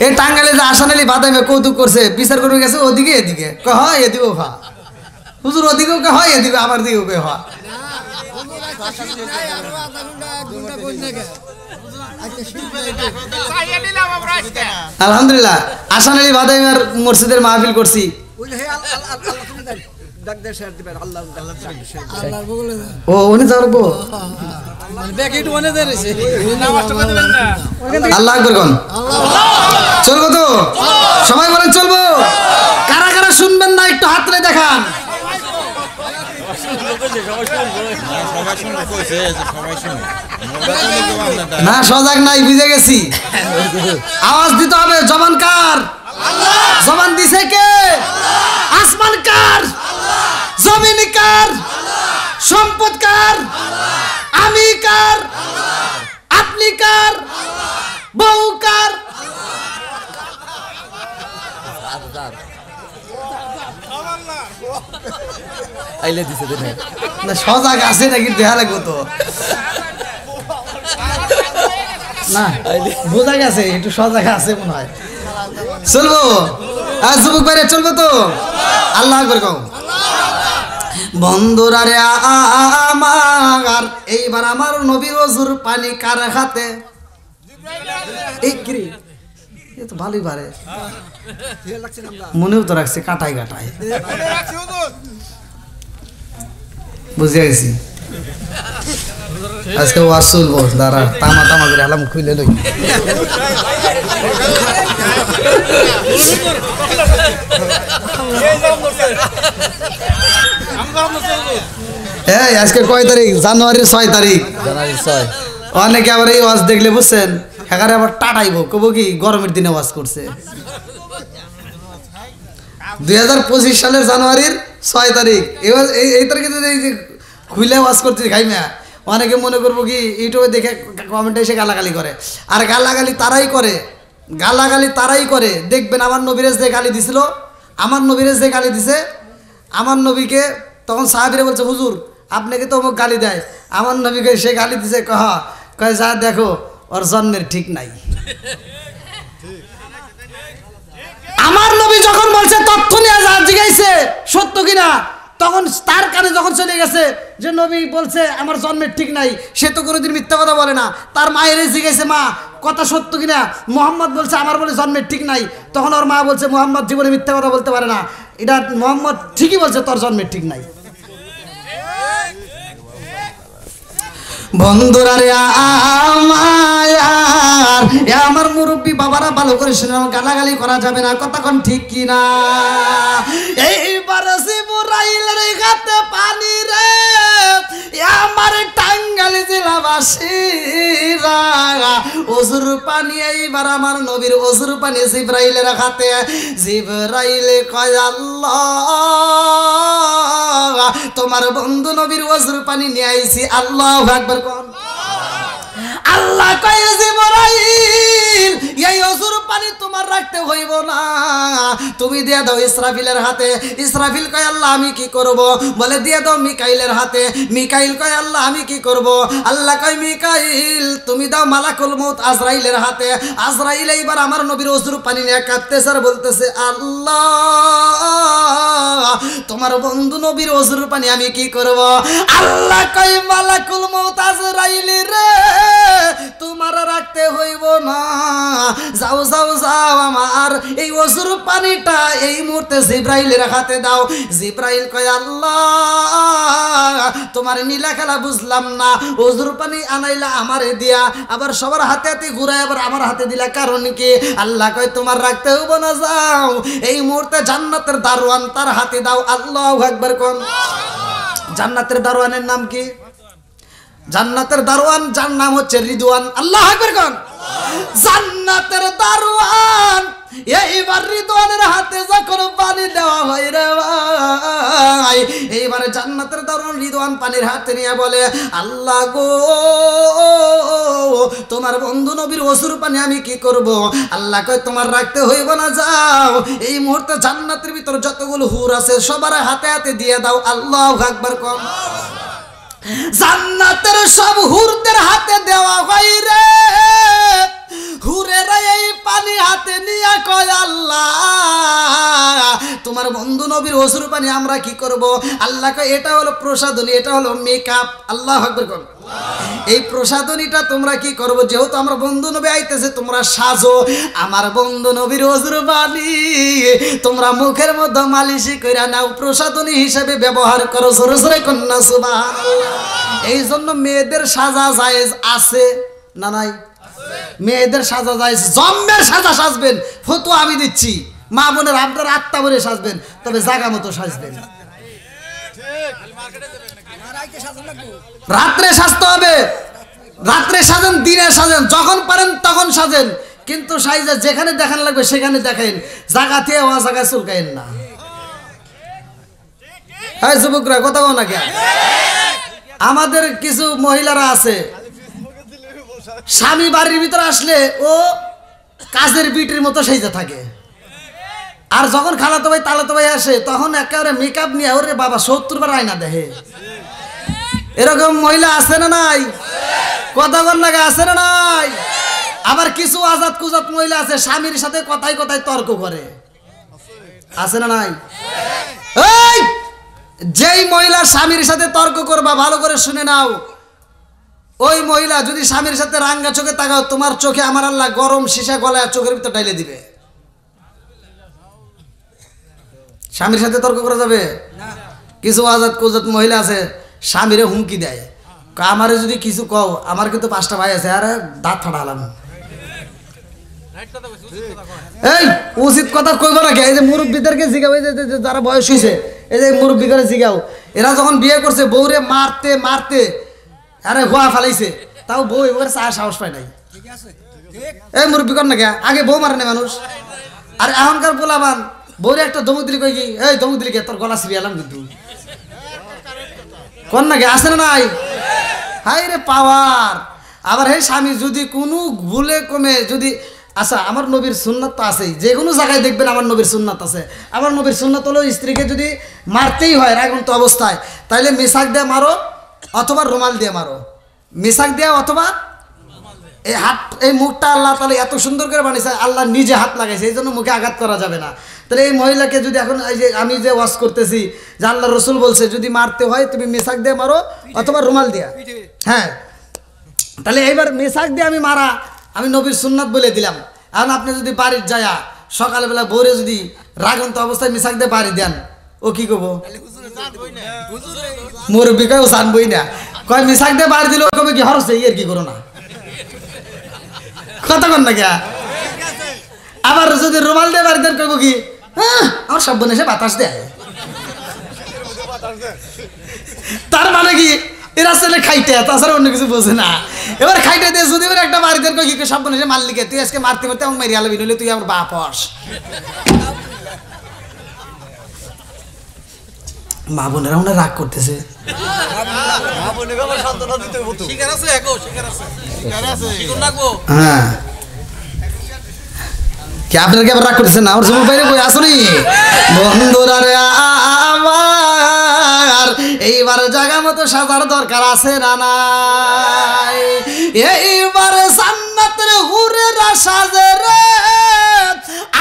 Speaker 1: এই টাঙ্গালে যে আসানালি বাদামে কৌতুক করছে বিচার করবে গেছে ওদিকে এদিকে হয় এদিকেও খা হুজুর ওদিকেও হয় এদিকে আমার দিকেও হয় আলহামদুলিল্লাহ আসানালি বাদামের মসজিদের মাহফিল করছি ও উনি যাবো আল্লাহ আকবার কোন চলবো তো সবাই বলেন চলবো কারা কারা শুনবেন না একটু হাত তুলে দেখান না সজাগ নাই বুঝে গেছি আওয়াজ দিতে হবে জবান কার জবান দিছে কে আসমান কার জমিন কার সম্পদ কার আমি কার আপনি কার বউ কার আইলে দিছে না সজাগ আছে নাকি দেখা লাগবে তো না বোঝা গেছে একটু সজাগ আছে মনে হয় চলবো আর যুবক বাইরে চলবো তো আল্লাহ আকবার কও বন্ধুরা রে আমার এইবার আমার নবীর ওযুর পানি কার হাতে এই কি এ তো ভালোই পারে মনেও তো রাখছে কাটাই কাটাই বুঝে গেছি আজকে ওয়াজ চলবো দাঁড়া তামা তামা করে আলাম খুলে লই এই আজকে কয় তারিখ জানুয়ারির 6 তারিখ জানুয়ারি 6 অনেকে আবার এই ওয়াজ দেখলে বুঝছেন এখানে আবার টাটাইবো কব কি গরমের দিনে ওয়াজ করছে 2025 সালের জানুয়ারির 6 তারিখ এবার এই তারিখে এই যে খুলে ওয়াজ করতে খাইমা অনেকে মনে করবো কি ইউটিউবে দেখে কমেন্টে এসে গালাগালি করে আর গালাগালি তারাই করে দেখবেন আমার নবীরে যে গালি দিছিল আমার নবীরে যে গালি দিছে আমার নবীকে তখন সাহাবীরা বলছে হুজুর আপনাকে তো অমুক গালি দেয় আমার নবীকে সে গালি দিছে কয় যা দেখো ওর জন্মের ঠিক নাই আমার নবী যখন বলছে তথ্য নিয়ে যা জিজ্ঞাসে সত্য কিনা তখন তার কানে যখন চলে গেছে যে নবী বলছে আমার জন্মের ঠিক নাই সে তো কোনোদিন মিথ্যা কথা বলে না তার মায়ের জিজ্ঞাসে মা কথা সত্য কিনা? মোহাম্মদ বলছে আমার বলে জন্মের ঠিক নাই। তখন ওর মা বলছে মোহাম্মদ জীবনে মিথ্যা কথা বলতে পারে না, এটা মোহাম্মদ ঠিকই বলছে তোর জন্মের ঠিক নাই। বন্ধুরা রে আমার মুরব্বী বাবারা ভালো করে শুনে, গালাগালি করা যাবে না, কথা কোন ঠিক কিনা? এইবার জিবরাইলের হাতে পানি রে আমার টাঙ্গাইল জেলাবাসীরা ওজুর পানি, এইবার আমার নবীর ওজুর পানি জিবরাইলের হাতে। জিবরাইলে কয় আল্লাহ তোমার বন্ধু নবীর ওজুর পানি নিয়ে আইছি। আল্লাহু আকবার কোন। আল্লাহ কয় জিবরাইল এই ওজুর পানি তোমার রাখতে হইব না, তুমি দিয়ে দাও ইসরাফিলের হাতে। ইসরাফিল কয় আল্লাহ আমি কি করব? বলে দিয়ে দাও মিকাইলের হাতে। মিকাইল কয় আল্লাহ আমি কি করব? আল্লাহ কয় মিকাইল তুমি দাও মালাকুল মউত আজরাইলের হাতে। আজরাইল এইবার আমার নবীর ওজুর পানি নিয়ে কাঁদতেছে আর বলতেছে আল্লাহ তোমার বন্ধু নবীর ওজুর পানি আমি কি করব? আল্লাহ কয় মালাকুল মউত আজরাইল রে তোমার রাখতে হইব না, যাও যাও যাও আমার এই ওজুর পানিটা এই মুহূর্তে জিবরাইলের হাতে দাও। জিবরাইল কয় আল্লাহ তোমার নীলা খেলা বুঝলাম না, ওজুর পানি আনাইলা আমারে দিয়া আবার সবার হাতে হাতে ঘুরাই আবার আমার হাতে দিলা, কারণ কি? আল্লাহ কয় তোমার রাখতে হইব না, যাও এই মুহূর্তে জান্নাতের দারওয়ান তার হাতে দাও। আল্লাহু আকবার কোন। জান্নাতের দারওয়ানের নাম কি? জান্নাতের দারওয়ান যার নাম হচ্ছে রিদওয়ান। আল্লাহু আকবার কোন। জান্নাতের দারওয়ান এইবার রিদওয়ানের হাতে যখন পানি দেওয়া হয় রে ভাই, এইবারে জান্নাতের দারওয়ান রিদওয়ান পানির হাতে নিয়ে বলে আল্লাহ গো তোমার বন্ধু নবীর ওজুর পানি আমি কি করব? আল্লাহ কয় তোমার রাখতে হইব না, যাও এই মুহূর্তে জান্নাতের ভিতর যতগুলো হুর আছে সবার হাতে হাতে দিয়ে দাও। আল্লাহু আকবার কোন। জান্নাতের সব হুরদের হাতে দেওয়া হয় রে, হুরেরা এই পানি হাতে নিয়ে কয় আল্লাহ তোমার বন্ধু নবীর ওজুর পানি আমরা কি করব? আল্লাহ কয় এটা হলো প্রসাদনী, এটা হলো মেকআপ। আল্লাহু আকবার কোন। এই প্রসাদনীটা তোমরা কি করবো? যেহেতু আমার বন্ধু নবী আইতেছে তোমরা সাজো, আমার বন্ধু নবীর ওজুর পানি তোমরা মুখের মধ্যে মালিশি কইরা নাও, প্রসাদনী হিসেবে ব্যবহার করো। জোরে জোরে কন্যা সুবহানাল্লাহ। এই জন্য মেয়েদের সাজা জায়েজ আছে না নাই? মেয়েদের সাজা জায়েজ, জম্মের সাজা সাজবেন, ফতোয়া আমি দিচ্ছি। মা বোনের আপনার আত্মা বলে সাজবেন, তবে জায়গা মতো সাজবেন। রাত্রে সাজতে হবে, রাত্রে সাজেন, দিনে সাজেন, যখন পারেন তখন সাজেন, কিন্তু সাইজে যেখানে দেখান লাগবে সেখানে দেখেন, জায়গা থেকে ওয়া জায়গায় চুলকাইন না। হ্যাঁ যুবকরা কথা বল না কেন? আমাদের কিছু মহিলারা আছে স্বামী বাড়ির ভিতরে আসলে ও কাজের বিটির মতো সেজে থাকে, আর যখন খালাতো ভাই তালাতো ভাই আসে তখন একেবারে মেকআপ নিয়ে ওরে বাবা 70 বার আয়না দেখে। এরকম মহিলা আছে না নাই? কথা বল লাগে, আছে না নাই? আবার কিছু আজাদ কুজাত মহিলা আছে স্বামীর সাথে কথায় কথায় তর্ক করে, আছে না নাই? এই যেই মহিলা স্বামীর সাথে তর্ক করবা ভালো করে শুনে নাও, ওই মহিলা যদি স্বামীর সাথে রাঙ্গা চোখে তাকাও তোমার চোখে আমার আল্লাহ গরম সীসা গলায় চোখের ভিতর ডাইলে দিবে। স্বামীর সাথে তর্ক করা যাবে না। কিছু আজাদ কুজাত মহিলা আছে স্বামীরে হুমকি দেয়, আমারে যদি কিছু কও, আমার কিন্তু 5টা ভাই আছে, আরে দাঁত ফাটালাম। এই উচিত কথা কইব না কে? এই যে মুরব্বীদেরকে জিগাও, এই যে যারা বয়স হয়েছে এই যে মুরব্বী করে জিগাও, এরা যখন বিয়ে করছে বউরে মারতে মারতে আরে গোয়া ফেলাইছে, তাও বউ এবার চার সাহস পায় নাই। এই মুরব্বী কর না কে? আগে বউ মারে না মানুষ, আর এখনকার পোলাবান বউরে একটা দমুক দিলি কই কি, এই দমুক দিলি কে তোর গলা ছিড়িয়ালাম কিন্তু কর না কে? আসে না নাই? হাই রে পাওয়ার। আবার হে স্বামী যদি কোনো ভুলে কমে যদি, আচ্ছা আমার নবীর সুন্নাত তো আছেই, যে কোনো জায়গায় দেখবেন আমার নবীর সুন্নাত আছে। আমার নবীর সুন্নাত হলো স্ত্রীকে যদি মারতেই হয় রাগন্ত অবস্থায়, তাইলে মেশাক দিয়ে মারো অথবা রুমাল দিয়ে মারো, মেশাক দেওয়া অথবা এই হাত, এই মুখটা আল্লাহ তাহলে এত সুন্দর করে বানিয়েছে, আল্লাহ নিজে হাত লাগাইছে, এই জন্য মুখে আঘাত করা যাবে না। তাহলে এই মহিলাকে যদি এখন এই যে আমি যে ওয়াজ করতেছি যে আল্লাহ রসুল বলছে যদি মারতে হয় তুমি মেশাক দিয়ে মারো অথবা রুমাল দিয়া, হ্যাঁ, তাহলে এইবার মেশাক দিয়ে আমি মারা আমি নবীর সুন্নাত বলে দিলাম। এখন আপনি যদি বাড়ির যায়া সকালবেলা ভোরে যদি রাগন্ত অবস্থায় মিশাক দিয়ে বাড়ি দেন, ও কি করবো? মুরব্বী কয় ও জানবই না, কয় মিশাক দিয়ে বাড়ি দিল কবে কি হরছে এর কি করো না, কথা কন না কে? আবার যদি রুমাল দিয়ে বাড়ি দেন কইব কি আমার সব বোন এসে বাতাস দেয়। তার মানে কি এরা ছেলে খাইতে, তাছাড়া অন্য কিছু বোঝে না। এবার খাইতে দিয়ে যদি একটা বাড়ি দেন কই কি সব বোন এসে মাল্লিকে তুই আজকে মারতে মারতে আমার মারি আলবি নইলে তুই আমার বাপ হস। মা বোনেরা ওনার রাগ করতেছে। হ্যাঁ কি আপনার কি আবার রাগ করতেছেন না? আমার সময় বাইরে কই আসুনি বন্ধুরা রে আমার, এইবার জায়গা মতো সাজার দরকার আছে না নাই? এইবার জান্নাতের হুরেরা সাজে রে,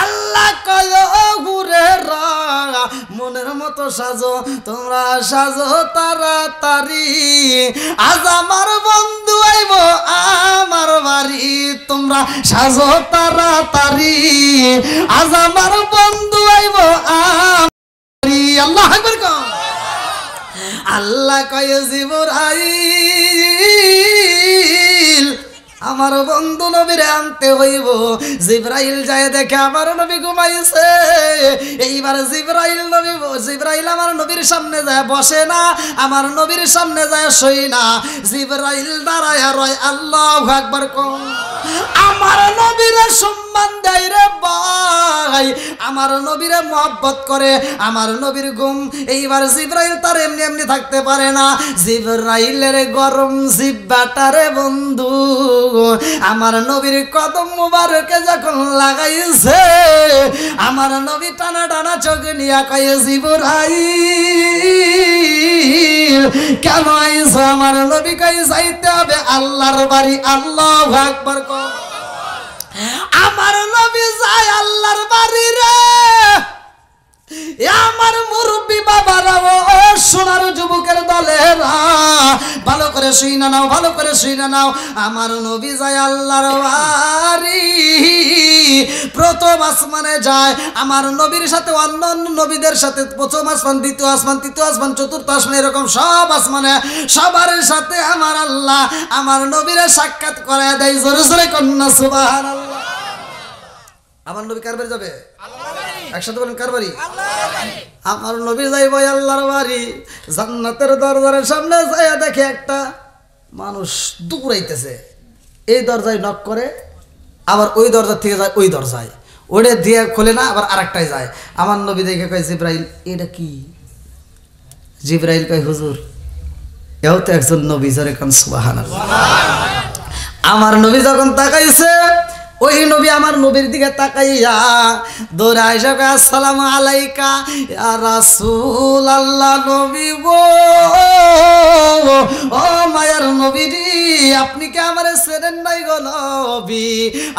Speaker 1: আল্লাহ কয় হুরেরা মনের মতো সাজো, তোমরা সাজো তাড়াতাড়ি, আজ আমার বন্ধু আইব আমার বাড়ি, তোমরা সাজো তাড়াতাড়ি, আজ আমার বন্ধু আইব আমার বাড়ি। আল্লাহ আকবার কও। আল্লাহ কয় জিবরাইল আমার বন্ধু নবীরে আনতে হইব। জিবরাইল যায় দেখে আমার নবী ঘুমাইছে। এইবার জিবরাইল আমার নবীর সামনে যায় বসে না, আমার নবীর সামনে যায় শোয় না। জিবরাইল দাঁড়ায় রয়। আল্লাহু আকবার কও। আমার নবীরে সম্মান দেয় রে ভাই, আমার নবীরে মহব্বত করে, আমার নবীর ঘুম। এইবার জিবরাইল তার এমনি এমনি থাকতে পারে না। জিবরাইলের গরম জিহ্বাটারে বন্ধু আমার নবীর কদম মুবারকে যখন লাগাইছে, আমার নবী টানা টানা চোখ নিয়া কয়ে জিবরাইল কেন আইছো? আমার নবী কয়ে যাইতে হবে আল্লাহর বাড়ি। আল্লাহু আকবার কও। আমার নবী যায় আল্লাহর বাড়ি রে। আমার মুরব্বী বাবারা ও সোনার যুবকের দলেরা ভালো করে শুইনা নাও, ভালো করে শুইনা নাও। আমার নবী যায় আল্লাহর বাড়ি, প্রথম আসমানে যায়। আমার নবীর সাথে অন্য অন্য নবীদের সাথে প্রথম আসমান, দ্বিতীয় আসমান, তৃতীয় আসমান, চতুর্থ আসমান, এরকম সব আসমানে সবার সাথে আমার আল্লাহ আমার নবীরে সাক্ষাৎ করায় দেয়। জোরে জোরে কন্যা সুবহানাল্লাহ। আমার নবী কার বাড়ি যাবে? একসাথে বলেন কার বাড়ি? আমার নবী যাইব আল্লাহর বাড়ি। জান্নাতের দরজার সামনে যাইয়া দেখে একটা মানুষ দৌড়াইতেছে। এই দরজায় নক করে, আবার ওই দরজা থেকে যায় ওই দরজায়, ওটা দিয়ে খোলে না, আবার আরেকটাই যায়। আমার নবী দেখে কয় জিবরাইল এটা কি? জিবরাইল কয় হুজুর এও তো একজন নবী। জোরে কোন সুবহানাল্লাহ। আমার নবী যখন তাকাইছে, ওই নবী আমার নবীর দিকে তাকাইয়া দৌড়ায় সকা আসসালামু আলাইকা ইয়া রাসূলুল্লাহ। নবী গো, ও মায়ার নবীজি, আপনি কি আমারে চেনেন নাই গো নবী?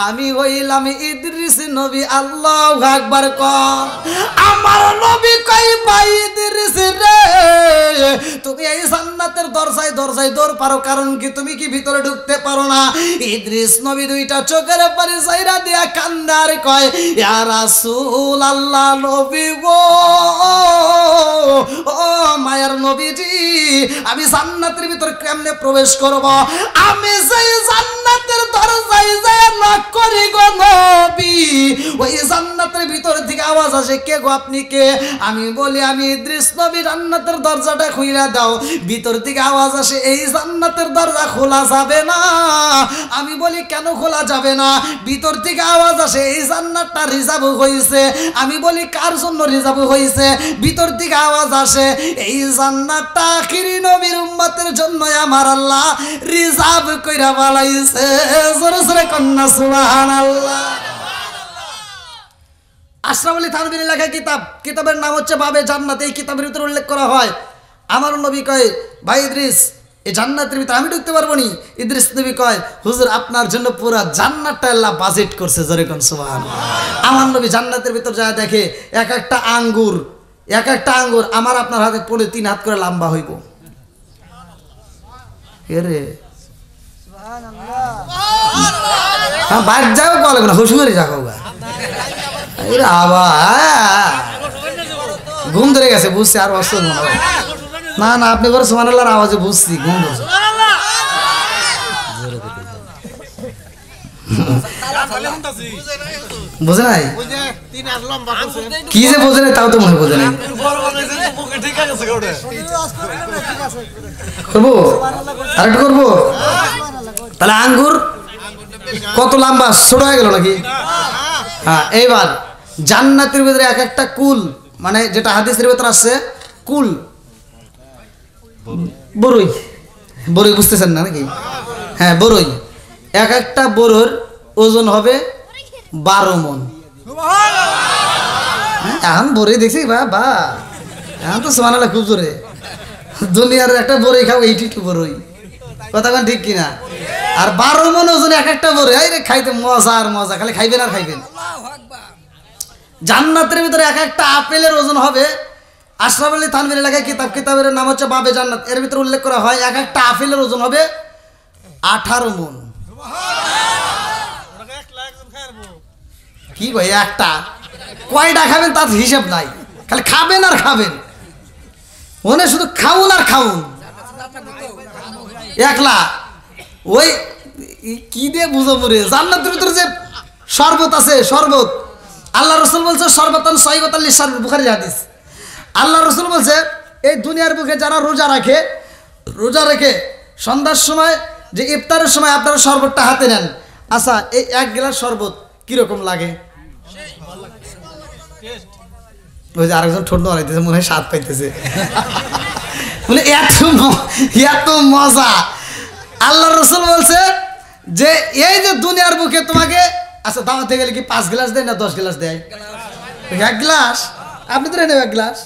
Speaker 1: আমি হইলাম ইদ্রিস নবী। আল্লাহু আকবার কও। আমার নবী কই ভাই ইদ্রিস রে, তুমি এই জান্নাতের দরজায় দরজায় দৌড় পারো, কারণ কি তুমি কি ভিতরে ঢুকতে পারো না? ইদ্রিস নবী দুইটা চোখের পানি সাইরা দিয়া কান্দার কয় ইয়া রাসূলুল্লাহ। নবী গো, ও মায়ার নবীজি, আমি জান্নাতের ভিতর কেমনে প্রবেশ করব? আমি সেই জান্নাতের দরজায় যায় নক করি গো নবী, ওই জান্নাতের ভিতর থেকে আওয়াজ আসে কে গো আপনি কে? আমি বলি আমি ইদ্রিস নবী। জান্নাতের দরজাটা খুইলা দাও। ভিতর থেকে আওয়াজ আসে এই জান্নাতের দরজা খোলা যাবে না। আমি বলি কেন খোলা যাবে না? ভিতর থেকে আওয়াজ আসে এই জান্নাতটা রিজার্ভ হইছে। আমি বলি কার জন্য রিজার্ভ হইছে? ভিতর থেকে আওয়াজ আসে এই জান্নাতটা আখিরি নবীর উম্মতের জন্য আমার আল্লাহ রিজার্ভ কইরা বানাইছে। জোরে জোরে কন্না সুবহানাল্লাহ। আশরাফ আলী থানভীর লেখা কিতাব, কিতাবের নাম হচ্ছে বাবে জান্নাত। এই কিতাবের ভিতরে উল্লেখ করা হয় আমার নবী কয় ভাই ইদ্রিস এই জান্নাতের ভিতরে আমি ঢুকতে পারবো নি? ইদ্রিস নবী কয় হুজুর আপনার জন্য পুরো জান্নাতটা আল্লাহ বাজেট করছে। জোরে কোন সুবহানাল্লাহ। আমার নবী জান্নাতের ভিতর যায় দেখে এক একটা আঙ্গুর আমার আপনার হাতে পড়ে 3 হাত করে লম্বা হইব। এরে সুবহানাল্লাহ। হ্যাঁ বাইর যাও কল না হুসু করে যাও গা আবার ঘুম ধরে গেছে বুঝছি আর অস্ত না না আপনি করে সুবহানাল্লাহর আওয়াজে বুঝছি ঘুম ধরছে বোঝে নাই কি যে বোঝে নাই তাও তো মনে বোঝে নাই করবো আরেকটু করবো তাহলে আঙ্গুর কত লম্বা ছোট হয়ে গেল নাকি হ্যাঁ এইবার জান্নাতের ভিতরে এক একটা কুল মানে যেটা হাদিসের ভিতরে আছে কুল বরই বরই বুঝতেছেন না নাকি হ্যাঁ বরই এক একটা বরর ওজন হবে 12 মণ এখন বরই দেখছি বা এখন তো সুবহানাল্লাহ খুব জোরে দুনিয়ার একটা বরই খাও 82 বরই কথা কোন ঠিক কিনা আর 12 মণ ওজন এক একটা বরই আরে খাইতে মজা আর মজা খালি খাইবেন আর খাইবেন জান্নাতের ভিতরে এক একটা আপেলের ওজন হবে আশরাফ আলী থানভীর এলাকায় কিতাবের নাম হচ্ছে বাবে জান্নাত এর ভিতরে উল্লেখ করা হয় এক একটা আপেলের ওজন হবে 18 মণ কি ভাই একটা কয়টা খাবেন তার হিসাব নাই খালি খাবেন আর খাবেন মনে শুধু খাউন আর খাউন একলা ওই কি দিয়ে বুঝাবো রে জান্নাতের ভিতরে যে শরবত আছে শরবত আল্লাহ রাসূল বলছে শরবতান সাইবাতাল লিশার বুখারী হাদিস আল্লাহ রাসূল বলছে এই দুনিয়ার বুকে যারা রোজা রেখে সন্ধ্যার সময় যে ইফতারের সময় আপনারা শরবতটা হাতে নেন আচ্ছা এই এক গ্লাস শরবত কি রকম লাগে ওই যে আরেকজন ঠোঁট নড়াইতেছে মনে হয় স্বাদ পাইতেছে মানে এত মজা আল্লাহ রাসূল বলছে যে এই যে দুনিয়ার বুকে তোমাকে আচ্ছা দাওয়াতে গেলে কি 5 গ্লাস দেয় না 10 গ্লাস দেয় এক গ্লাস আপনি তো নেন এক গ্লাস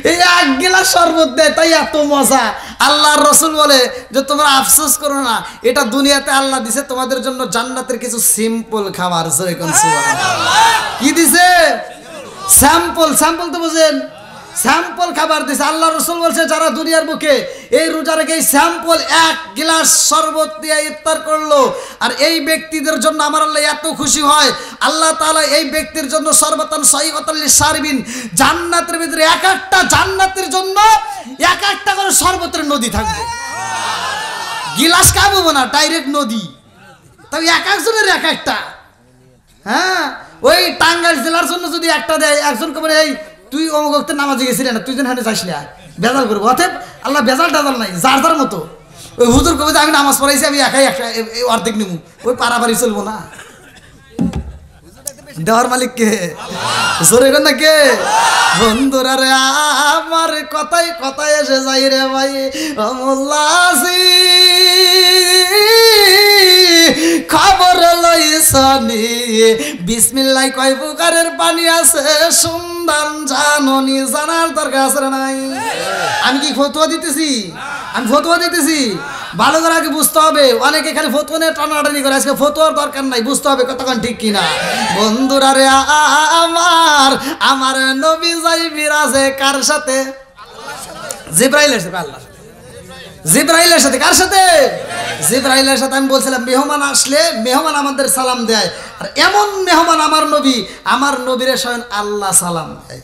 Speaker 1: এই এক গ্লাস শরবত দেয় তাই এত মজা আল্লাহর রাসূল বলে যে তোমরা আফসোস করো না এটা দুনিয়াতে আল্লাহ দিছে তোমাদের জন্য জান্নাতের কিছু সিম্পল খাবার কি দিছে স্যাম্পল তো বুঝেন স্যাম্পল খাবার দিছে আল্লাহ রাসূল বলছে যারা দুনিয়ার বুকে এই রোজা রেখে স্যাম্পল এক গ্লাস শরবত দিয়ে ইফতার করলো আর এই ব্যক্তিদের জন্য আমার আল্লাহ এত খুশি হয় আল্লাহ তাআলা এই ব্যক্তির জন্য শরবতান সাইগাতাল লিশারিবিন জান্নাতের ভিতরে এক একটা জান্নাতের জন্য এক একটা করে শরবতের নদী থাকবে গ্লাস খাবো না ডাইরেক্ট নদী তাই এক একজনের এক একটা হ্যাঁ ওই টাঙ্গাইল জেলার জন্য যদি একটা দেয় একজনকে বলে এই তুই অমুক ওয়াক্তে নামাজে গেছিলি না তুই যেন হাঁটে যাস না বেজাল করবো অতএব আল্লাহ বেজাল টাজাল নাই যার যার মতো ওই হুজুর কবে আমি নামাজ পড়াইছি আমি একাই অর্ধেক নিবো ওই পারাপারি চলবো না দেওয়ার মালিক কে জোরে কর না কে বন্ধুরা রে আমার কথাই কথাই এসে যাই রে ভাই অমুল্লাসি খবর লইছনি বিসমিল্লাহ কয় প্রকারের পানি আছে সুন্দর জাননি জানার দরকার আছে নাই আমি কি ফতোয়া দিতেছি ভালো করে আগে বুঝতে হবে অনেকে খালি ফতোয়া নিয়ে টানাটানি করে আজকে ফতোয়ার দরকার নাই বুঝতে হবে কতক্ষণ ঠিক কিনা বন্ধুরা রে আমার নবী যাই বিরাজে কার সাথে জিবরাইলের সাথে আল্লাহ জিবরাইলের সাথে কার সাথে জিবরাইলের সাথে আমি বলছিলাম মেহমান আসলে মেহমান আমাদের সালাম দেয় আর এমন মেহমান আমার নবীরে স্বয়ং আল্লাহ সালাম দেয়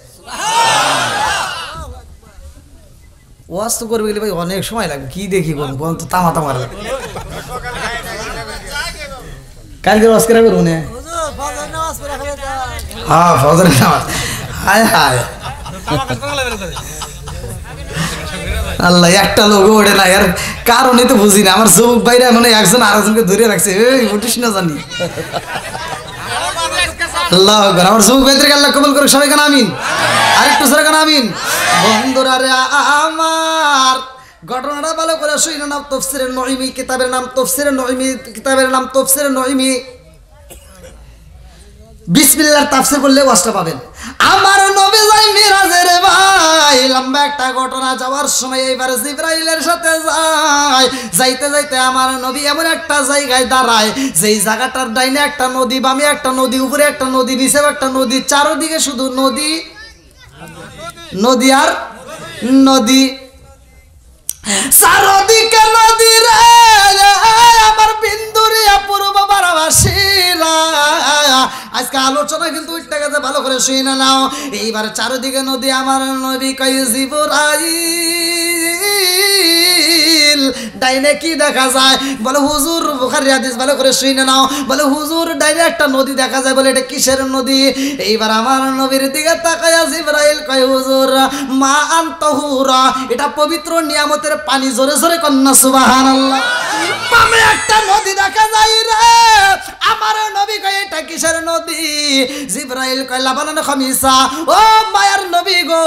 Speaker 1: ওয়াজ তো করবে গেলে ভাই অনেক সময় লাগবে কি দেখি করবো তো তামা লাগবে কালকে ওয়াজ করে করবো না হ্যাঁ ফজরের নামাজ হায় হায় আল্লাহ একটা লোক ওঠে না এর কারণে তো বুঝি না আমার যুবক ভাইরা মানে একজন আরেকজনকে ধরে রাখছে এই উঠিস না জানি আল্লাহ আমার যুবক ভাইদেরকে আল্লাহ কবুল করুক সবাই কেন আমিন আরেকটু সরে কেন আমিন বন্ধুরা রে আমার ঘটনাটা ভালো করে শুনে নাম তাফসীরে নঈমি কিতাবের নাম তাফসীরে নঈমি বিসমিল্লাহর তাফসীর করলে ওয়াজটা পাবেন আমার নবী যাই মিরাজের ভাই লম্বা একটা ঘটনা যাওয়ার সময় এইবার জিবরাইলের সাথে যাইতে যাইতে আমার নবী এমন একটা জায়গায় দাঁড়ায় যেই জায়গাটার ডাইনে একটা নদী বামে একটা নদী উপরে একটা নদী নিচে একটা নদী চারদিকে শুধু নদী আর নদী চারদিকে নদী রে আমার বিন্দু সুরিয়া পূর্ব বারাবাসীরা আজকে আলোচনা কিন্তু ওই টাকাতে ভালো করে শুনে নাও। এইবার চারিদিকে নদী, আমার নবী কয় জিবরাইল ডাইনে কি দেখা যায়? বলে হুজুর, বুখারী হাদিস ভালো করে শুনে নাও। বলে হুজুর ডাইনে একটা নদী দেখা যায়। বলে এটা কিসের নদী? এইবার আমার নবীর দিকে তাকায়া জিবরাইল কয় হুজুর মা আনতাহুরা, এটা পবিত্র নিয়ামতের পানি। জোরে জোরে কন্যা সুবহানাল্লাহ। পামে একটা নদী দেখা যায় রে। আমার নবী কয় এটা কিসের নদী? জিবরাইল কয় লাবানান খামিসা। ও মায়ার নবী গো,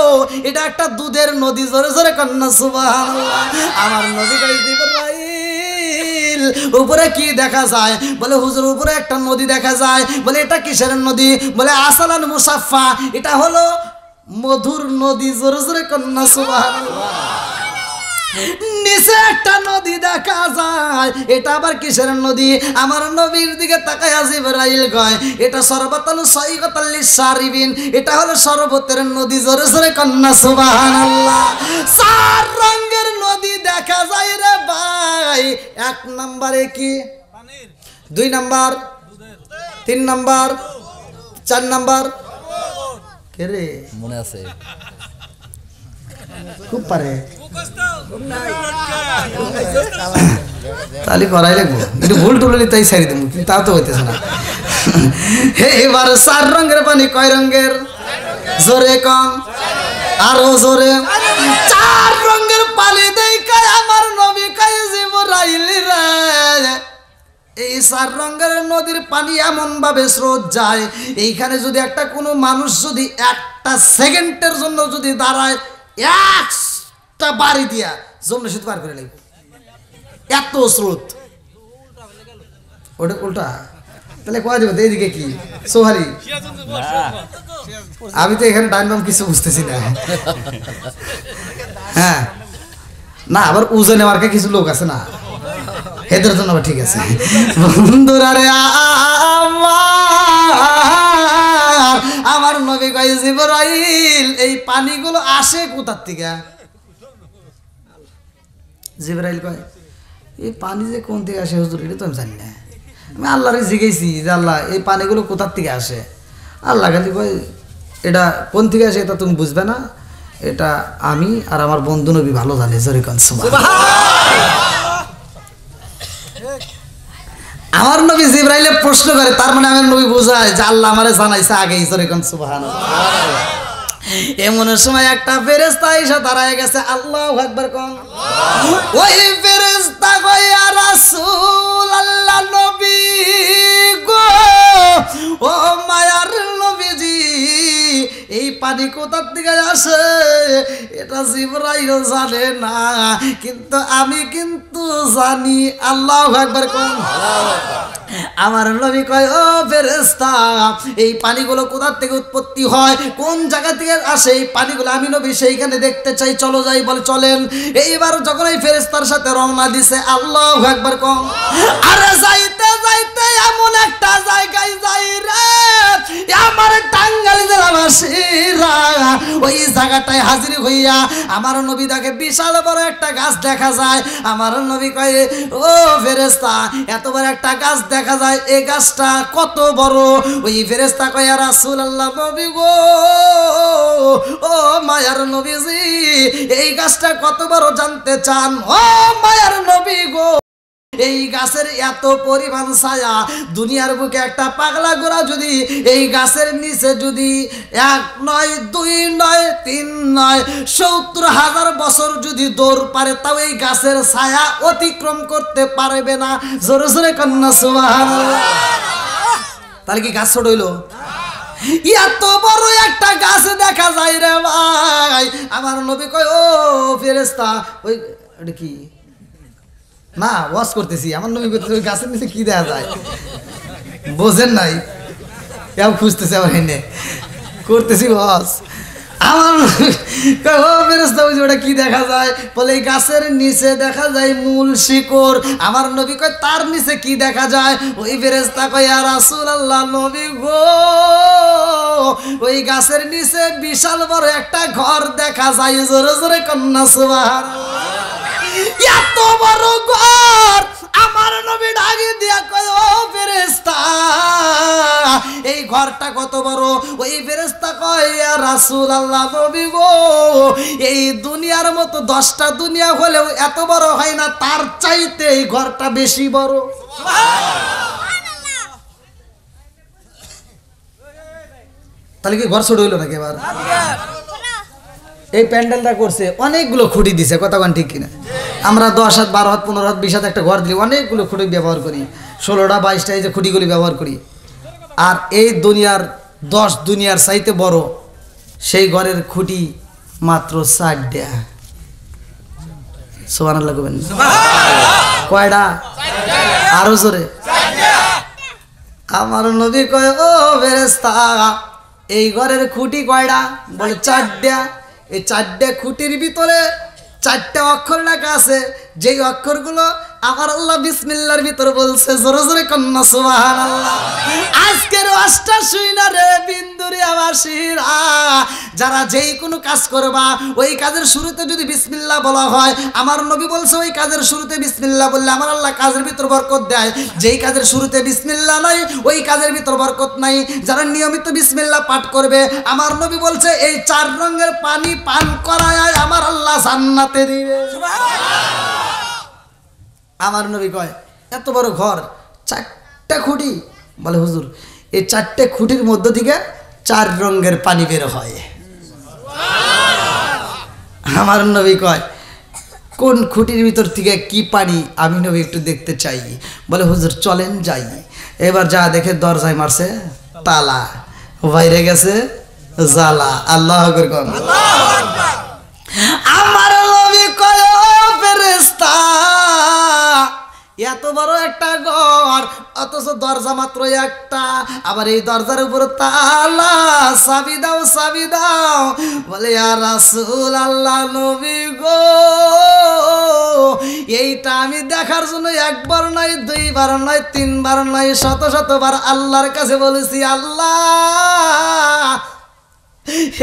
Speaker 1: এটা একটা দুধের নদী। জোরে জোরে কন্যা সুবহানাল্লাহ। আমার নবী কয় জিবরাইল উপরে কি দেখা যায়? বলে হুজুর উপরে একটা নদী দেখা যায়। বলে এটা কিসের নদী? বলে আসালান মুসাফফা, এটা হলো মধুর নদী। জোরে জোরে কন্যা সুবহানাল্লাহ। নিচে একটা নদী দেখা যায়, এটা আবার কিসের নদী? আমার নবীর দিকে তাকায়া জিবরাইল কয় এটা সরবাতাল সাইগাতাল লিসারিবিন, এটা হলো শরবতের নদী। জোরে জোরে কন্যা সুবহানাল্লাহ। চার রঙের নদী দেখা যায় রে ভাই। এক নম্বরে কি? পানির। দুই নাম্বার, তিন নাম্বার, চার নাম্বার কে রে মনে আছে? খুব পারে তাহলে করাই লাগবো, একটু ভুল টুলি তাই সারি দেবো, কিন্তু তা তো হইতেছে না। এবার চার রঙের পানি কয় রঙের? জোরে কম, আরো জোরে। চার রঙের পানি দেখা আমার নবী কয় জিবরাইল রে, এই চার রঙের নদীর পানি এমন ভাবে স্রোত যায়, এইখানে যদি একটা কোনো মানুষ যদি একটা সেকেন্ডের জন্য যদি দাঁড়ায়, একটা বাড়ি দিয়া জমলে সেতু পার করে লাগবে, এত স্রোত। ওটা উল্টা, তাহলে কয়া দেবো এইদিকে কি সোহারি? আমি তো এখানে ডাইন বাম কিছু বুঝতেছি না। হ্যাঁ না, আবার উজে নেওয়ার কিছু লোক আছে না, এদের জন্য ঠিক আছে। বন্ধুরা রে আমার নবী কয় জিবরাইল এই পানিগুলো আসে কোথার থেকে? জিবরাইল কয় এই পানি যে কোন থেকে আসে হুজুর এটা তো আমি জানি না। আমি আল্লাহরে জিজ্ঞেসি যে আল্লাহ এই পানিগুলো কোথার থেকে আসে? আল্লাহ খালি কয় এটা কোন থেকে আসে এটা তুমি বুঝবে না, এটা আমি আর আমার বন্ধু নবী ভালো জানে। জোরে কোন সুবহানাল্লাহ। আমার নবী জিবরাইলে প্রশ্ন করে, তার মানে আমার নবী বোঝায় যে আল্লাহ আমারে জানাইছে আগেই। জোরে কোন সুবহানাল্লাহ। এমন সময় একটা ফেরেশতা এসে দাঁড়ায় গেছে। আল্লাহু আকবার কোন। ওই ফেরেশতা কয় ইয়া রাসূলুল্লাহ, নবী গো, ও মায়ার নবীজি এই পানি কোথা থেকে আসে এটা জিবরাইল জানে না, কিন্তু আমি কিন্তু জানি। আল্লাহু আকবার কোন। আমার নবী কয় ও ফেরেশতা এই পানিগুলো কোথা থেকে উৎপত্তি হয়, কোন জায়গা থেকে আসে এই পানিগুলো, আমি নবী সেইখানে দেখতে চাই, চলো যাই। বলে চলেন। এইবার যখন এই ফেরেশতার সাথে রওনা দিছে, আল্লাহু আকবার কোন। আরে যাইতে যাইতে এমন একটা জায়গায় যাই রে, আমার টাঙ্গাইল জেলাবাসীরা ওই জায়গাটায় হাজির হইয়া আমার নবী দেখে বিশাল বড় একটা গাছ দেখা যায়। আমার নবী কয় ও ফেরেশতা এত বড় একটা গাছ দেখা যায়, এই গাছটা কত বড়? ওই ফেরেশতা কয় ইয়া রাসূলুল্লাহ, নবী গো, ও মায়ার নবীজি এই গাছটা কত বড় জানতে চান? ও মায়ার নবী গো, এই গাছের এত পরিমাণ ছায়া, দুনিয়ার বুকে একটা পাগলা গোরা যদি এই গাছের নিচে যদি 1 নয় 2 নয় 3 নয় 70,000 বছর যদি দৌড় পারে, তাও এই গাছের ছায়া অতিক্রম করতে পারবে না। জোরে জোরে কন্যা সুবহানাল্লাহ। তাহলে কি গাছ ছোট হইল? এত বড় একটা গাছ দেখা যায় রে ভাই। আমার নবী কয় ও ফেরেশতা ওই এটা কি না ওয়াজ করতেছি, আমার নবী করতেছে ওই গাছের নিচে কি দেখা যায় বোঝেন নাই, কেউ খুঁজতেছে আমার এনে করতেছি ওয়াজ। আমার ফেরেশতা ওই যে ওটা কি দেখা যায়? বলে এই গাছের নিচে দেখা যায় মূল শিকড়। আমার নবী কয় তার নিচে কি দেখা যায়? ওই ফেরেশতা কয় ইয়া রাসূলুল্লাহ, নবী গো, ওই গাছের নিচে বিশাল বড় একটা ঘর দেখা যায়। জোরে জোরে কন্যা সুবহানাল্লাহ। এত বড় ঘর আমার আমার নবী ডাকে দিয়া কয় ও ফেরেশতা এই ঘরটা কত বড়? ওই ফেরেশতা কয় ইয়া রাসূলুল্লাহ নবী গো এই দুনিয়ার মতো 10টা দুনিয়া হলেও এত বড় হয় না, তার চাইতে এই ঘরটা বেশি বড়। তাহলে কি ঘর ছোট হইলো নাকি? এবার এই প্যান্ডেলটা করছে অনেকগুলো খুঁটি দিছে, কথা কোন ঠিক কিনা? আমরা 10 হাত 12 হাত 15 হাত 20 হাত একটা ঘর দিলে অনেকগুলো খুঁটি ব্যবহার করি, 16টা 22টা এই যে খুঁটিগুলি ব্যবহার করি। আর এই দুনিয়ার 10 দুনিয়ার চাইতে বড় সেই ঘরের খুঁটি মাত্র 4টা। সুবহানাল্লাহ কইবেন কয়টা? আরো জোরে। আমার নবী কয় ও ফেরেশতা এই ঘরের খুঁটি কয়টা? বলে 4টা। এই 4টা খুঁটির ভিতরে 4টা অক্ষর লেখা আছে, যেই অক্ষরগুলো আমার আল্লাহ বিসমিল্লাহর ভিতর বলছে। জোরে জোরে কন্যা সুবহানাল্লাহ। আজকের ওয়াজটা শুইনা রে বিন্দুরিয়াবাসীরা, যারা যেই কোনো কাজ করবা ওই কাজের শুরুতে যদি বিসমিল্লাহ বলা হয়, আমার নবী বলছে ওই কাজের শুরুতে বিসমিল্লাহ বললে আমার আল্লাহ কাজের ভিতর বরকত দেয়। যেই কাজের শুরুতে বিসমিল্লাহ নাই ওই কাজের ভিতর বরকত নাই। যারা নিয়মিত বিসমিল্লাহ পাঠ করবে আমার নবী বলছে এই 4 রঙের পানি পান করায় আমার আল্লাহ জান্নাতে দিবে। আমার নবী কয় এত বড় ঘর 4টা খুঁটি? বলে হুজুর এই 4টে খুঁটির মধ্য থেকে 4 রঙের পানি বের হয়। আমার নবী কয় কোন খুঁটির ভিতর থেকে কি পানি আমি নবী একটু দেখতে চাই। বলে হুজুর চলেন যাই। এবার যা দেখে দরজায় মারছে তালা, বাইরে গেছে জালা। আল্লাহু আকবার। আমার নবী কয় ও ফেরেশতা এত বড় একটা ঘর অথচ দরজা মাত্র একটা, আবার এই দরজার উপর তালা, চাবি দাও চাবি দাও। বলে ইয়া রাসূলুল্লাহ নবী গো এইটা আমি দেখার জন্য 1 বার নয় 2 বার নয় 3 বার নয় 100-100 বার আল্লাহর কাছে বলেছি, আল্লাহ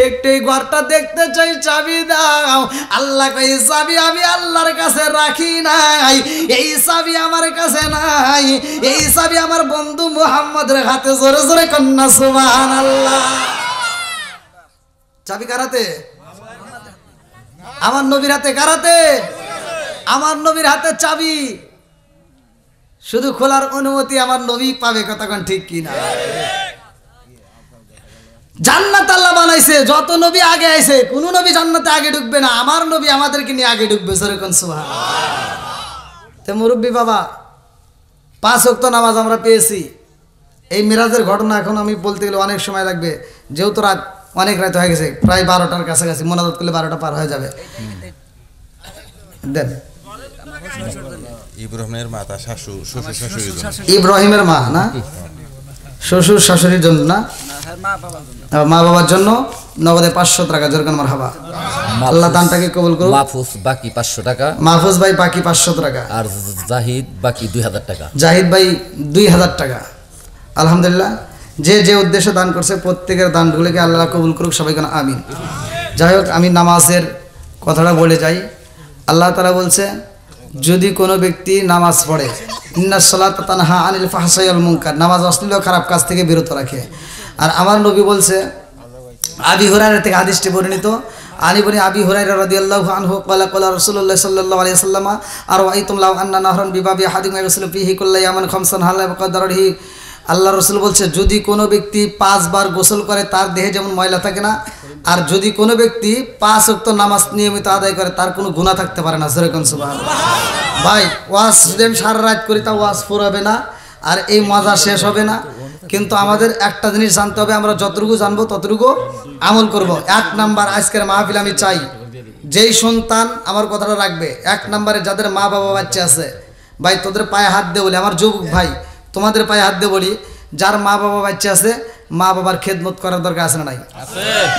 Speaker 1: একটু এই ঘরটা দেখতে চাই, চাবি দাও। আল্লাহ কই চাবি আমি আল্লাহর কাছে রাখি নাই, এই চাবি আমার কাছে নাই, এই চাবি আমার বন্ধু মুহাম্মদের হাতে। জোরে জোরে কন্যা সুবহানাল্লাহ। চাবি কার হাতে? আমার নবীর হাতে। কার হাতে? আমার নবীর হাতে চাবি। শুধু খোলার অনুমতি আমার নবী পাবে, কথা কোন ঠিক কিনা? জান্নাত আল্লাহ বানাইছে, যত নবী আগে আইছে কোন নবী জান্নাতে আগে ঢুকবে না, আমার নবী আমাদেরকে নিয়ে আগে ঢুকবে। যেরকম সুবহানাল্লাহ। তে মুরব্বী বাবা 5 ওয়াক্ত নামাজ আমরা পেয়েছি। এই মিরাজের ঘটনা এখন আমি বলতে গেলে অনেক সময় লাগবে, যেহেতু রাত অনেক রাত হয়ে গেছে, প্রায় 12টার কাছাকাছি। মোনাজাত করলে 12টা পার হয়ে যাবে। দেন
Speaker 2: ইব্রাহিমের মা তার শ্বশুর শাশুড়ির জন্য।
Speaker 1: ইব্রাহিমের মা না, শ্বশুর শাশুড়ির জন্য না, মা বাবার জন্য নগদে 500 টাকা। যেরকম মারহাবা। আল্লাহ দানটাকে কবুল করুন।
Speaker 3: মাহফুজ বাকি 500 টাকা,
Speaker 1: মাহফুজ ভাই বাকি 500 টাকা,
Speaker 3: আর জাহিদ বাকি 2000 টাকা।
Speaker 1: জাহিদ ভাই 2000 টাকা। আলহামদুলিল্লাহ, যে যে উদ্দেশ্যে দান করছে প্রত্যেকের দানগুলোকে আল্লাহ কবুল করুক, সবাই কেন আমিন। যাই হোক, আমি নামাজের কথাটা বলে যাই। আল্লাহ তাআলা বলছে যদি কোনো ব্যক্তি নামাজ পড়ে, ইন্নাস সালাতা তানহা আনিল ফাহশাই ওয়াল মুনকার, নামাজ অশ্লীল ও খারাপ কাজ থেকে বিরত রাখে। আর আমার নবী বলছে, আবি হুরায়রা থেকে হাদিসটি বর্ণিত, আনি বনি আবি হুরায়রা রাদিয়াল্লাহু আনহু ক্বালা ক্বালা রাসূলুল্লাহ সাল্লাল্লাহু আলাইহি ওয়াসাল্লাম আর ওয়াইতুম লাউ আন্না নাহরান বিবাবি আহাদিকুম ইয়াগসিলু ফীহি কুল্লা ইয়ামান খামসান হালা বিকদরিহি। আল্লাহ রাসূল বলছে যদি কোনো ব্যক্তি 5 বার গোসল করে তার দেহে যেমন ময়লা থাকে না, আর যদি কোনো ব্যক্তি 5 ওয়াক্ত নামাজ নিয়মিত আদায় করে তার কোনো গুনাহ থাকতে পারে না। যেরকম সুবহানাল্লাহ। ভাই ওয়াজ যদি আমি সারা রাত করি তা ওয়াজ ফুরাবে না, আর এই মজা শেষ হবে না। কিন্তু আমাদের একটা জিনিস জানতে হবে, আমরা যতটুকু জানবো ততটুকু আমল করব। 1 নাম্বার আজকের মাহফিল আমি চাই যেই সন্তান, আমার কথাটা রাখবে, 1 নাম্বারে যাদের মা বাবা বাচ্চা আছে, ভাই তোদের পায়ে হাত দিয়ে বলি, আমার যুবক ভাই তোমাদের পায়ে হাত দিয়ে বলি, যার মা বাবা বাচ্চা আছে মা বাবার খেদমত করার দরকার আছে না নাই?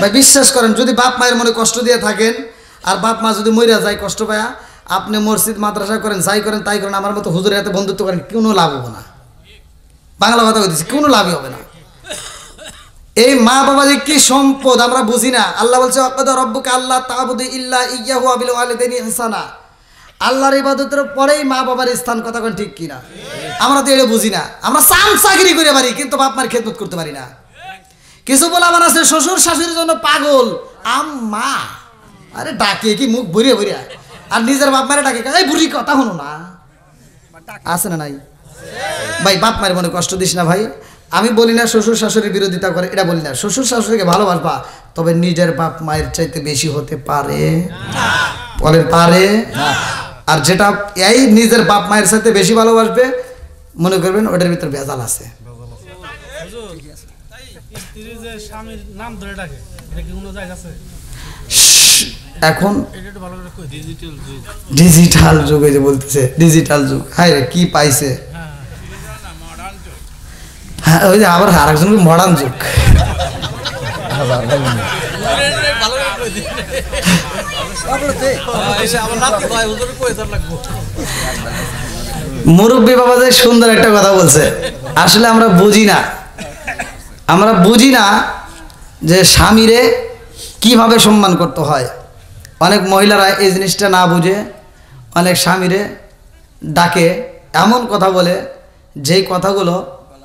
Speaker 1: ভাই বিশ্বাস করেন, যদি বাপ মায়ের মনে কষ্ট দিয়ে থাকেন আর বাপ মা যদি মইরা যায় কষ্ট পায়া, আপনি মসজিদ মাদ্রাসা করেন, যাই করেন তাই করেন, আমার মতো হুজুরের হাতে বন্ধুত্ব করেন, কোনো লাভ হবে না। বাংলা কথা বলতেছি, কোনো লাভই হবে না। এই মা বাবা যে কি সম্পদ আমরা বুঝি না। আল্লাহ বলছে ওয়াকাদা রাব্বুকা আল্লা তা'বুদু ইল্লা ইয়্যাহু ওয়া বিল ওয়ালিদাইনি ইহসানা। আল্লাহর ইবাদতের পরেই মা বাবার স্থান, কথা কোন ঠিক কিনা? আমরা তো এটা বুঝি না, আমরা চাকরি করে পারি কিন্তু বাপ মার খেদমত করতে পারি না। কিছু বলে আমার আছে শ্বশুর শাশুড়ির জন্য পাগল, আম্মা আরে ডাকে কি মুখ ভরিয়া ভরিয়া, আর নিজের বাপ মারে ডাকে এই বুড়ি, কথা হলো না, আছে না নাই? ভাই বাপ মায়ের মনে কষ্ট দিস না ভাই। আমি বলি না শ্বশুর শাশুড়ির বিরোধিতা করে, এটা বলি না। শ্বশুর শাশুড়িকে ভালোবাসবা, তবে নিজের বাপ মায়ের চাইতে বেশি হতে পারে, বলেন পারে? আর যেটা এই নিজের বাপ মায়ের সাথে বেশি ভালোবাসবে, মনে করবেন ওটার ভিতর ভেজাল আছে। এখন ডিজিটাল যুগ, এই যে বলতেছে ডিজিটাল যুগ, হায় রে কি পাইছে। হ্যাঁ ওই যে আবার আরেকজনকে মডার্ন যুগ। মুরব্বী বাবা যে সুন্দর একটা কথা বলছে, আসলে আমরা বুঝি না যে স্বামীরে কিভাবে সম্মান করতে হয়। অনেক মহিলারা এই জিনিসটা না বুঝে অনেক স্বামীরে ডাকে, এমন কথা বলে যেই কথাগুলো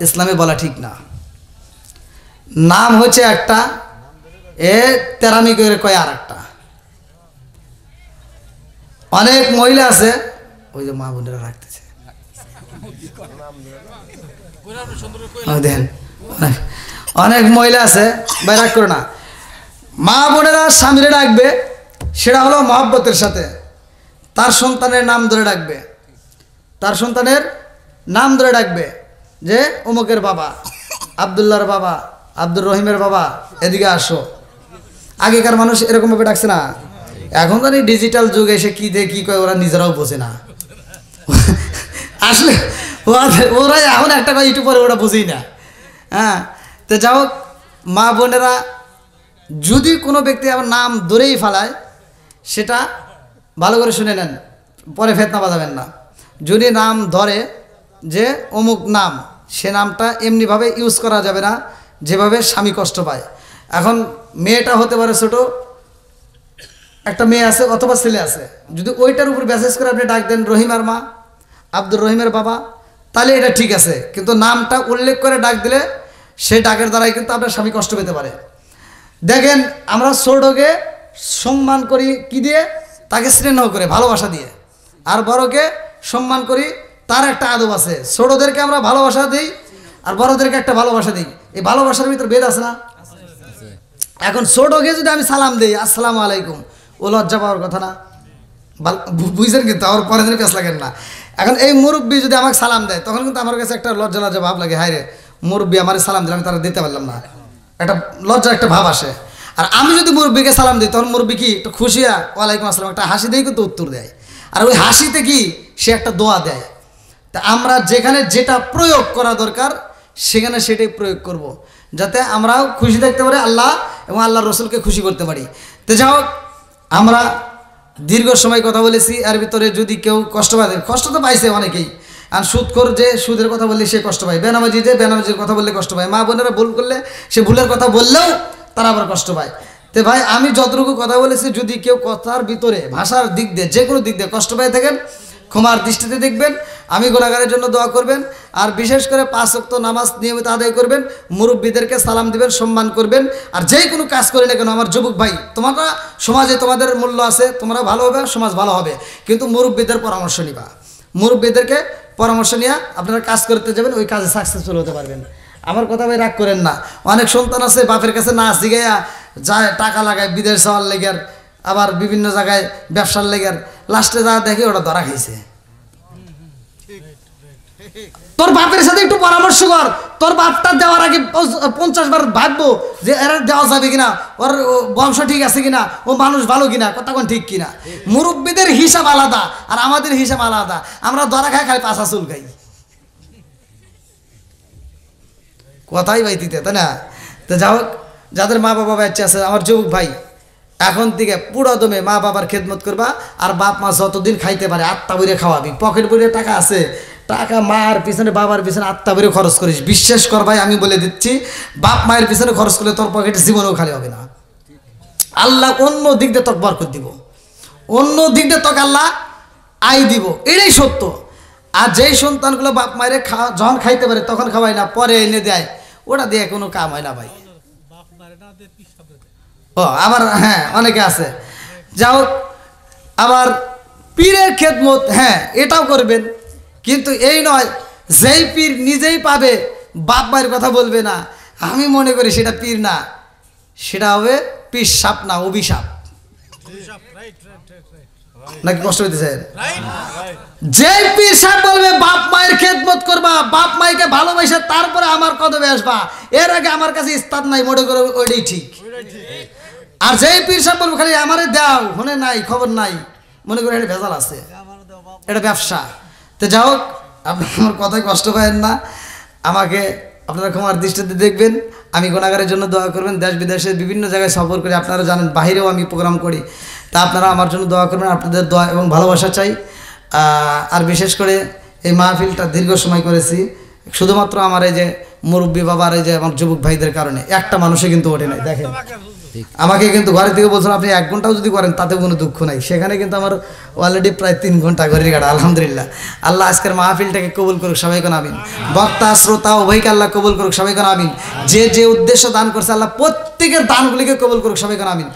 Speaker 1: ইসলামে বলা ঠিক না। নাম হচ্ছে একটা, এ তেরামি করে কয় আর একটা। অনেক মহিলা আছে, ওই যে মা বোনেরা রাখতেছে দেখেন, অনেক মহিলা আছে, বাইরাগ করো না, মা বোনেরা স্বামীরে ডাকবে, সেটা হলো মহব্বতের সাথে। তার সন্তানের নাম ধরে ডাকবে, তার সন্তানের নাম ধরে ডাকবে, যে অমুকের বাবা, আব্দুল্লাহর বাবা, আব্দুর রহিমের বাবা, এদিকে আসো। আগেকার মানুষ এরকমভাবে ডাকছে না। এখন তো এই ডিজিটাল যুগে এসে কী দিয়ে কী কয় ওরা নিজেরাও বোঝে না। আসলে ওরা এখন একটা কয় একটু পরে ওরা বুঝেই না। হ্যাঁ, তো যাই হোক, মা বোনেরা যদি কোনো ব্যক্তি আমার নাম ধরেই ফেলায়, সেটা ভালো করে শুনে নেন, পরে ফেতনা বাজাবেন না। যদি নাম ধরে যে অমুক নাম, সে নামটা এমনিভাবে ইউজ করা যাবে না যেভাবে স্বামী কষ্ট পায়। এখন মেয়েটা হতে পারে ছোটো, একটা মেয়ে আছে অথবা ছেলে আছে, যদি ওইটার উপর মেসেজ করে আপনি ডাক দেন রহিমার মা, আব্দুর রহিমের বাবা, তাহলে এটা ঠিক আছে। কিন্তু নামটা উল্লেখ করে ডাক দিলে সেই ডাকের দ্বারাই কিন্তু আপনার স্বামী কষ্ট পেতে পারে। দেখেন, আমরা ছোটকে সম্মান করি কি দিয়ে? তাকে স্নেহ করে, ভালোবাসা দিয়ে। আর বড়কে সম্মান করি, তার একটা আদব আছে। ছোটদেরকে আমরা ভালোবাসা দিই, আর বড়দেরকে একটা ভালোবাসা দিই। এই ভালোবাসার ভিতর ভেদ আছে না? এখন ছোটকে যদি আমি সালাম দিই, আসসালামু আলাইকুম, ও লজ্জা পাওয়ার কথা না? বুঝছেন? কিন্তু আমার পরের দিন কাছে লাগেন না। এখন এই মুরব্বী যদি আমাকে সালাম দেয়, তখন কিন্তু আমার কাছে একটা লজ্জা লজ্জা ভাব লাগে, হায় রে মুরব্বী আমার সালাম দিলে আমি তারা দিতে পারলাম না, একটা লজ্জার একটা ভাব আসে। আর আমি যদি মুরব্বীকে সালাম দিই, তখন মুরব্বী কি একটু খুশিয়া ওয়ালাইকুম আসসালাম একটা হাসি দিয়ে কিন্তু উত্তর দেয়। আর ওই হাসিতে কি সে একটা দোয়া দেয়। তা আমরা যেখানে যেটা প্রয়োগ করা দরকার সেখানে সেটাই প্রয়োগ করব, যাতে আমরাও খুশি থাকতে পারি আল্লাহ এবং আল্লাহর রসুলকে খুশি করতে পারি। তো যাই হোক, আমরা দীর্ঘ সময় কথা বলেছি, এর ভিতরে যদি কেউ কষ্ট পায়, কষ্ট তো পাইছে অনেকেই। আর সুদখোর যে সুদের কথা বললে সে কষ্ট পায়, বেনামাজি যে বেনামাজির কথা বললে কষ্ট পায়, মা বোনেরা ভুল করলে সে ভুলের কথা বললেও তারা আবার কষ্ট পায়। তো ভাই, আমি যতটুকু কথা বলেছি, যদি কেউ কথার ভিতরে ভাষার দিক দিয়ে যে কোনো দিক দিয়ে কষ্ট পায় থাকেন, ক্ষমার দৃষ্টিতে দেখবেন। আমি গুনাহগারের জন্য দোয়া করবেন। আর বিশেষ করে 5 ওয়াক্ত নামাজ নিয়মিত আদায় করবেন, মুরব্বীদেরকে সালাম দিবেন, সম্মান করবেন। আর যেই কোনো কাজ করি না কেন আমার যুবক ভাই, তোমরা সমাজে তোমাদের মূল্য আছে, তোমরা ভালো হবে, সমাজ ভালো হবে, কিন্তু মুরব্বীদের পরামর্শ নিবা। মুরব্বীদেরকে পরামর্শ নিয়ে আপনারা কাজ করতে যাবেন, ওই কাজে সাকসেসফুল হতে পারবেন। আমার কথা ভাই রাগ করেন না। অনেক সন্তান আছে বাপের কাছে না শিখাইয়া যায়, টাকা লাগায় বিদেশ যাওয়ার লেগের, আবার বিভিন্ন জায়গায় ব্যবসার লেগের, লাস্টে যা দেখে ওটা ধরা খাইছে। তোর বাপের সাথে একটু পরামর্শ কর। তোর বাপটা দেওয়ার আগে 50 বার ভাববো যে এরা দেওয়া যাবে কিনা, ওর বংশ ঠিক আছে কিনা, ও মানুষ ভালো কিনা, কতক্ষণ ঠিক কিনা। মুরব্বীদের হিসাব আলাদা আর আমাদের হিসাব আলাদা। আমরা ধরা খাই পাশা চুল খাই, কথাই ভাই দিতে, তাই না? তো যাই হোক, যাদের মা বাবা বাচ্চা আছে, আমার যুবক ভাই, এখন থেকে পুরো দমে মা বাবার খেদমত করবা। আর বাপ মা যতদিন খাইতে পারে আত্মা বইরে খাওয়াবি। পকেট বইরে টাকা আছে, টাকা মার পিছনে বাবার পিছনে আত্মা বইরে খরচ করিস। বিশ্বাস কর ভাই, আমি বলে দিচ্ছি, বাপ মায়ের পিছনে খরচ করলে তোর পকেটে জীবনেও খালি হবে না। আল্লাহ অন্য দিক দিয়ে তোকে বরকত দিব, অন্য দিক দিয়ে তোকে আল্লাহ আয় দিব, এটাই সত্য। আর যেই সন্তানগুলো বাপ মায়ের যখন খাইতে পারে তখন খাওয়াই না, পরে এনে দেয়, ওটা দিয়ে কোনো কাম হয় না ভাই। ও আবার হ্যাঁ অনেকে আছে, যাও আবার পীরের খেদমত, হ্যাঁ এটাও করবেন, কিন্তু এই নয় যেই পীর নিজেই পাবে বাপ মায়ের কথা বলবে না, আমি মনে করি সেটা পীর না, সেটা হবে পীর সাপ না অভিশাপ। নাকি কষ্ট হইতেছে? যে পীর সাহেব বলবে বাপ মায়ের খেদমত করবা, বাপ মাইকে ভালোবাসা তারপরে আমার কদমে আসবা, এর আগে আমার কাছে ইস্তাদ নাই, মনে করো ওইটাই ঠিক। আর যেই পীর সাহেব বলবে খালি আমারে দাও, মনে নাই খবর নাই, মনে করি এটা ভেজাল আছে, এটা ব্যবসা। তো যাই হোক, আপনি আমার কথায় কষ্ট পাবেন না, আমাকে আপনারা ক্ষমার দৃষ্টিতে দেখবেন, আমি গুনাহগারের জন্য দোয়া করবেন। দেশ বিদেশের বিভিন্ন জায়গায় সফর করি, আপনারা জানেন বাইরেও আমি প্রোগ্রাম করি, তা আপনারা আমার জন্য দোয়া করবেন, আপনাদের দোয়া এবং ভালোবাসা চাই। আর বিশেষ করে এই মাহফিলটা দীর্ঘ সময় করেছি শুধুমাত্র আমার এই যে মুরব্বী বাবার, এই যে আমার যুবক ভাইদের কারণে, একটা মানুষে কিন্তু ওঠে নাই। দেখেন আমাকে কিন্তু ঘরে থেকে বলছিলাম আপনি 1 ঘন্টাও যদি করেন তাতেও কোনো দুঃখ নাই, সেখানে কিন্তু আমার অলরেডি প্রায় 3 ঘন্টা ঘড়ির কাটা। আলহামদুলিল্লাহ, আল্লাহ আজকের মাহফিলটাকে কবুল করুক, সবাই কোন আমিন। বক্তা শ্রোতা উভয়কে আল্লাহ কবুল করুক, সবাই কোন আমিন। যে যে উদ্দেশ্য দান করছে আল্লাহ প্রত্যেকের দানগুলিকে কবুল করুক, সবাই কোন আমিন।